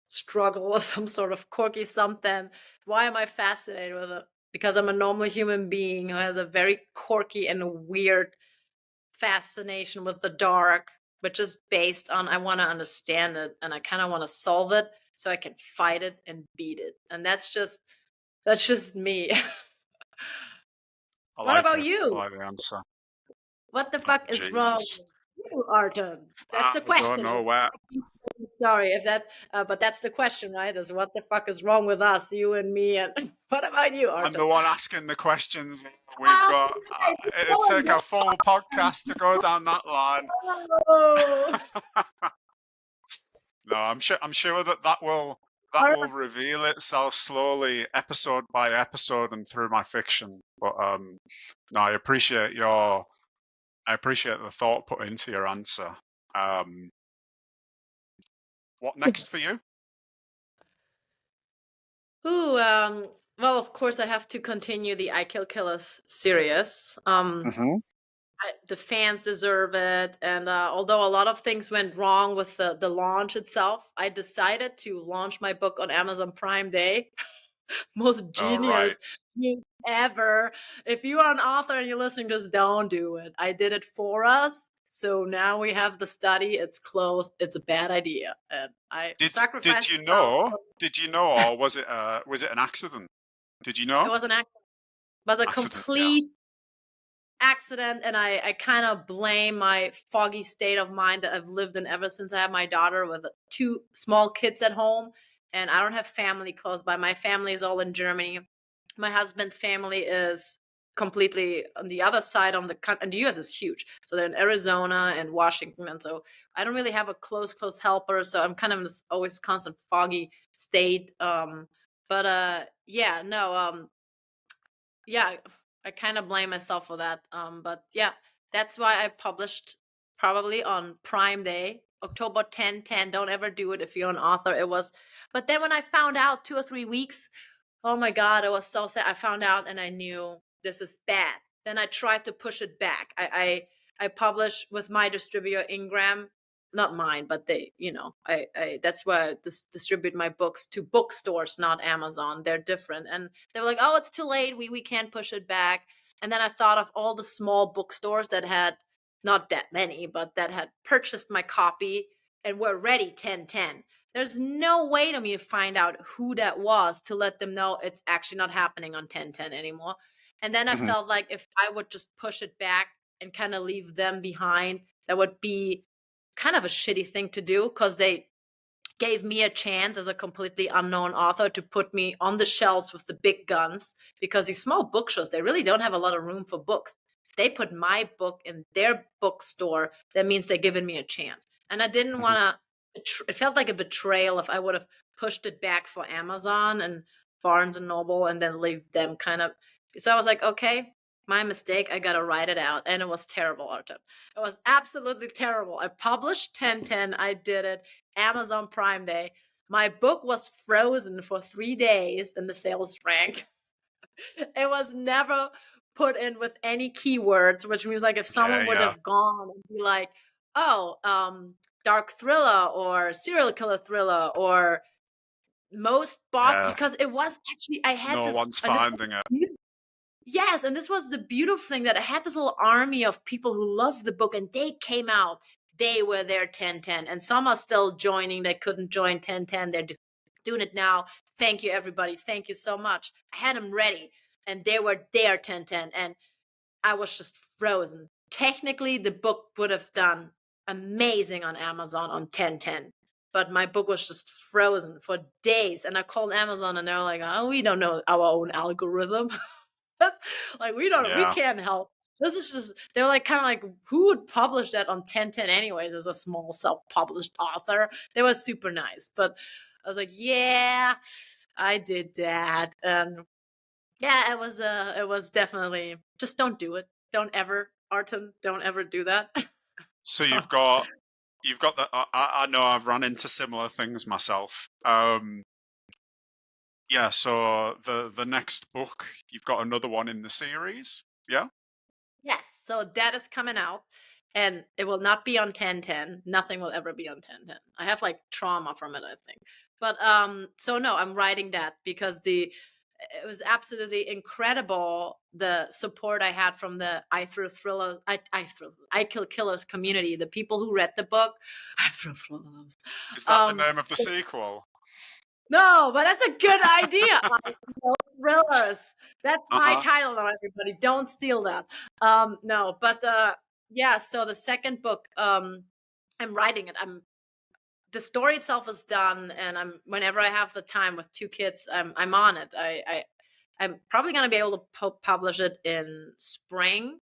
struggle or some sort of quirky something. Why am I fascinated with it? Because I'm a normal human being who has a very quirky and weird fascination with the dark, which is based on I want to understand it and I kind of want to solve it so I can fight it and beat it. And that's just me. I What like about it. I you? like the answer. What the Oh, fuck is wrong Jesus. with you, Arton? That's I the don't question. know where. Sorry if that, but that's the question, right? Is what the fuck is wrong with us, you and me, and what about you, I'm Arton? the one asking the questions. We've Oh, got. right, It'd so take a full podcast to go down that line. oh. No, I'm sure that will reveal itself slowly, episode by episode, and through my fiction. But no, I appreciate the thought put into your answer. Um, what next for you? Ooh, well, of course, I have to continue the I Kill Killers series. Hmm. The fans deserve it, and although a lot of things went wrong with the launch itself, I decided to launch my book on Amazon Prime Day. Most All right. genius move ever. If you are an author and you're listening, just don't do it. I did it for us. So now we have the study. It's closed. It's a bad idea. And I Did sacrificed you myself. know? Did you know, or was it an accident? Did you It know? was an accident. It was a Accident. Yeah. complete accident, and I kind of blame my foggy state of mind that I've lived in ever since I had my daughter with two small kids at home, and I don't have family close by. My family is all in Germany. My husband's family is completely on the other side on and the US is huge. So they're in Arizona and Washington, and so I don't really have a close helper, so I'm kind of in this always constant foggy state. But yeah, no, yeah, I kind of blame myself for that. But yeah, that's why I published probably on Prime Day, October 10/10. Don't ever do it if you're an author. It was, but then when I found out 2 or 3 weeks, oh my God, it was so sad. I found out and I knew this is bad. Then I tried to push it back. I published with my distributor Ingram, not mine, but they, I that's why I distribute my books to bookstores, not Amazon. They're different, and they were like, "Oh, it's too late. We can't push it back." And then I thought of all the small bookstores that had not that many, but that had purchased my copy and were ready 10/10. There's no way to me to find out who that was to let them know it's actually not happening on 10/10 anymore. And then I Hmm. felt like if I would just push it back and kind of leave them behind, that would be kind of a shitty thing to do because they gave me a chance as a completely unknown author to put me on the shelves with the big guns because these small bookshows, they really don't have a lot of room for books. If they put my book in their bookstore, that means they're giving me a chance. And I didn't Hmm. want to, it felt like a betrayal if I would have pushed it back for Amazon and Barnes and Noble and then leave them kind of. So I was like, okay, My mistake, I gotta write it out, and it was terrible, Artem. It was absolutely terrible. I published 1010, I did it, Amazon Prime Day. My book was frozen for 3 days in the sales rank. It was never put in with any keywords, which means, like, if Yeah, someone would yeah. have gone and be like, "Oh, dark thriller or serial killer thriller or most bought," Yeah. because it was actually I had No this one's and this finding it. was yes, and this was the beautiful thing that I had this little army of people who loved the book, and they came out. They were there 1010, and some are still joining. They couldn't join 1010. They're doing it now. Thank you, everybody. Thank you so much. I had them ready, and they were there 1010, and I was just frozen. Technically, the book would have done amazing on Amazon on 1010, but my book was just frozen for days. And I called Amazon, and they're like, "Oh, we don't know our own algorithm." That's like we Yeah. can't help. This is just they're like kind of like who would publish that on 1010 anyways as a small self-published author. They were super nice, but I was like, yeah, I did that. And yeah, it was definitely just don't do it. Don't ever, Artem, don't ever do that. So Don't. you've got the I know I've run into similar things myself. Yeah, so the next book, you've got another one in the series? Yeah? Yes, so that is coming out, and it will not be on 1010. Nothing will ever be on 1010. I have like trauma from it, I think. But so no, I'm writing that because the it was absolutely incredible the support I had from the I Kill Killers community, the people who read the book. I throw thrillers. Is that the Um name of the sequel? no, but that's a good idea. I Kill Thrillers. That's my Uh-huh. title now, everybody. Don't steal that. No, but yeah, so the second book, I'm writing it. I'm the story itself is done, and I'm whenever I have the time with two kids, I'm on it. I'm probably gonna be able to publish it in spring,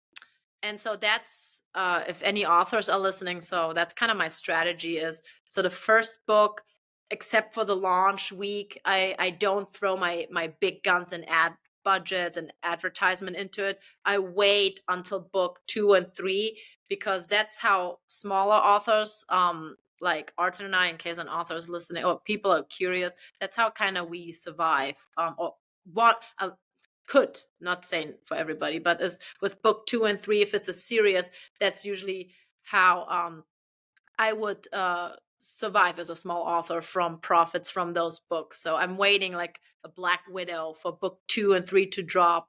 and so that's if any authors are listening, so that's kind of my strategy is so the first book, except for the launch week, I don't throw my big guns and ad budgets and advertisement into it. I wait until book 2 and 3 because that's how smaller authors like Arthur and I, in case an author is listening or people are curious, that's how kind of we survive or what could not saying for everybody, but as with book 2 and 3, if it's a series, that's usually how I would survive as a small author from profits from those books. So I'm waiting like a Black Widow for book 2 and 3 to drop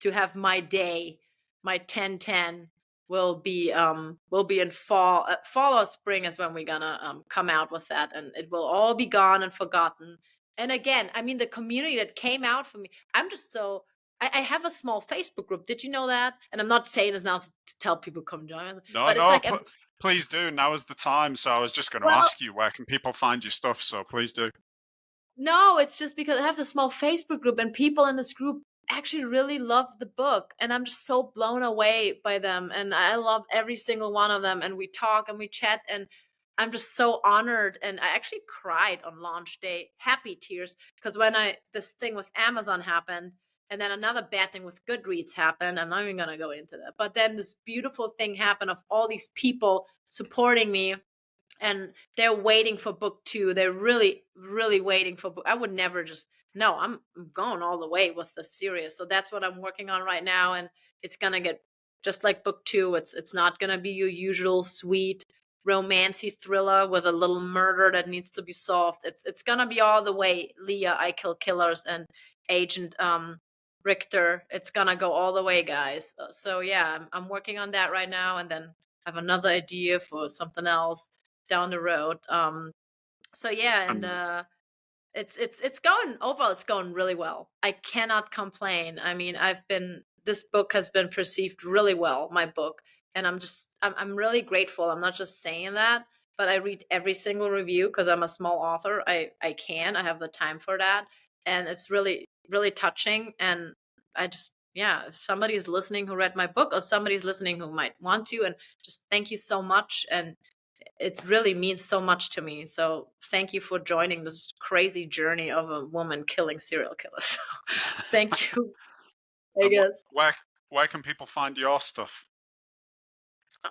to have my day. My 1010 will be in fall. Fall or spring is when we're gonna come out with that, and it will all be gone and forgotten. And again, I mean, the community that came out for me, I'm just so I have a small Facebook group. Did you know that? And I'm not saying this now to tell people come join us, No, but it's no, like a please do. Now is the time. So I was just going to well, ask you, where can people find your stuff? So please do. no, it's just because I have this small Facebook group and people in this group actually really love the book and I'm just so blown away by them and I love every single one of them and we talk and we chat and I'm just so honored and I actually cried on launch day, happy tears because when I this thing with Amazon happened and then another bad thing with Goodreads happened, I'm not even going to go into that. But then this beautiful thing happened of all these people supporting me and they're waiting for book 2. They're really, really waiting for book. I would never just no. I'm going all the way with the series. So that's what I'm working on right now, and it's gonna get just like book 2. It's not gonna be your usual sweet romancy thriller with a little murder that needs to be solved. It's gonna be all the way Leah, I Kill Killers, and Agent Richter. It's gonna go all the way, guys. So yeah, I'm working on that right now, and then I have another idea for something else down the road. So yeah, and And it's going overall. It's going really well. I cannot complain. I mean, I've been this book has been perceived really well. My book, and I'm really grateful. I'm not just saying that, but I read every single review because I'm a small author. I have the time for that, and it's really really touching. And I just yeah, if somebody is listening who read my book or somebody's listening who might want to, and just thank you so much and it really means so much to me. So thank you for joining this crazy journey of a woman killing serial killers. Thank you, I and guess. where can people find your stuff?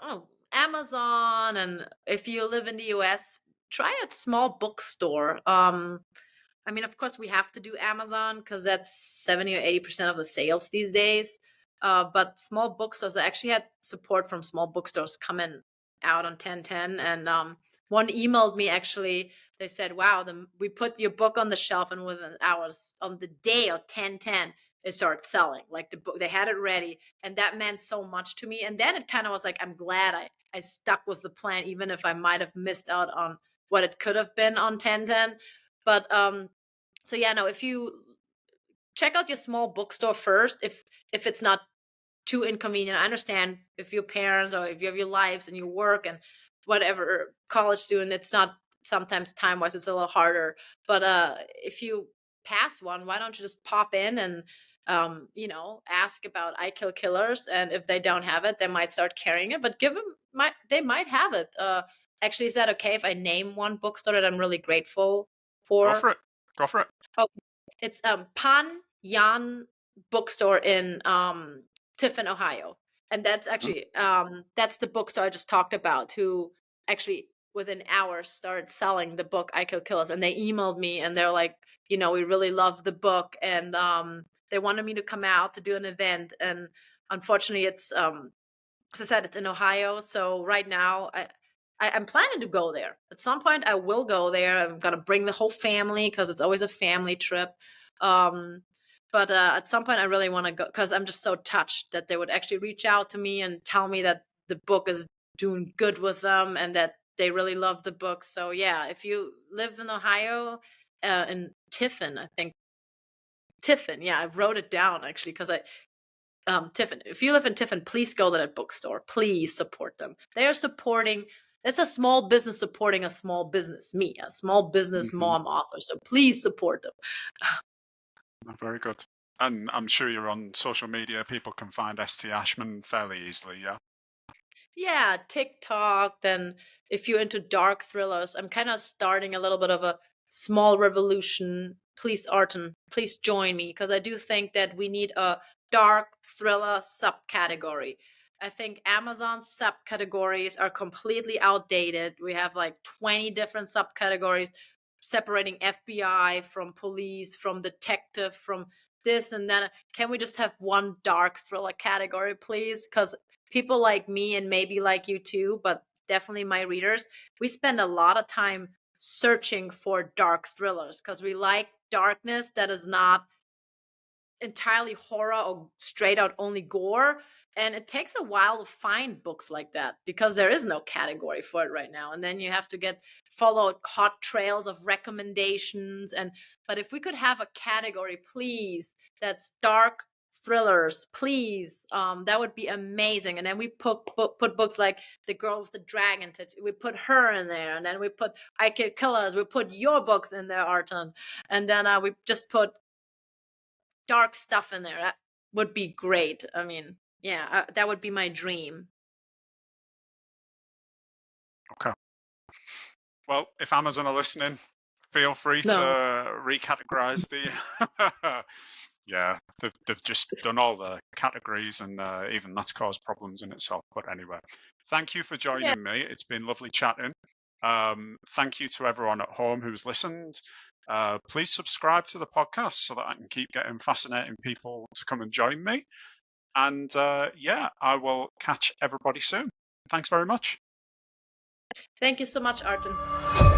Oh, Amazon, and if you live in the US, try a small bookstore. I mean, of course, we have to do Amazon because that's 70 or 80% of the sales these days. But small bookstores, I actually had support from small bookstores coming out on 1010. And one emailed me actually. They said, wow, we put your book on the shelf, and within hours, on the day of 1010, it started selling. Like the book, they had it ready. And that meant so much to me. And then it kind of was like, I'm glad I stuck with the plan, even if I might have missed out on what it could have been on 1010. But so yeah, no, if you check out your small bookstore first, if it's not too inconvenient. I understand if your parents or if you have your lives and you work and whatever, college student, it's not, sometimes time wise it's a little harder. But if you pass one, why don't you just pop in and ask about I Kill Killers, and if they don't have it, they might start carrying it. But give them, they might have it. Actually, is that okay if I name one bookstore that I'm really grateful Go for? for it. Go for it. Okay. It's Pan Yan Bookstore in Tiffin, Ohio. And that's Mhm. actually that's the bookstore I just talked about, who actually within hours started selling the book I Kill Killers. And they emailed me and they're like, we really love the book, and they wanted me to come out to do an event. And unfortunately it's as I said, it's in Ohio. So right now, I'm planning to go there. At some point, I will go there. I'm gonna bring the whole family because it's always a family trip. Um, but at some point, I really want to go because I'm just so touched that they would actually reach out to me and tell me that the book is doing good with them and that they really love the book. So yeah, if you live in Ohio, in Tiffin, I think Tiffin. Yeah, I wrote it down actually because Tiffin. If you live in Tiffin, please go to that bookstore. Please support them. They are supporting. It's a small business supporting a small business. Me, a small business Mhm. mom author. So please support them. Very good. And I'm sure you're on social media. People can find ST Ashman fairly easily. Yeah. Yeah, TikTok. Then, if you're into dark thrillers, I'm kind of starting a little bit of a small revolution. Please, Arton, please join me because I do think that we need a dark thriller subcategory. I think Amazon subcategories are completely outdated. We have like 20 different subcategories separating FBI from police, from detective, from this and that. Can we just have one dark thriller category, please? Because people like me, and maybe like you too, but definitely my readers, we spend a lot of time searching for dark thrillers because we like darkness that is not entirely horror or straight out only gore. And it takes a while to find books like that because there is no category for it right now. And then you have to follow hot trails of recommendations. And but if we could have a category, please, that's dark thrillers, please, that would be amazing. And then we put books like The Girl with the Dragon Tattoo, we put her in there, and then we put I Kill Killers, we put your books in there, Arton, and then we just put dark stuff in there. That would be great. I mean, yeah, that would be my dream. Okay. Well, if Amazon are listening, feel free to No. recategorize the. Yeah, they've just done all the categories, and even that's caused problems in itself. But anyway, thank you for Yeah. joining me. It's been lovely chatting. Thank you to everyone at home who's listened. Please subscribe to the podcast so that I can keep getting fascinating people to come and join me. And yeah, I will catch everybody soon. Thanks very much. Thank you so much, Arton.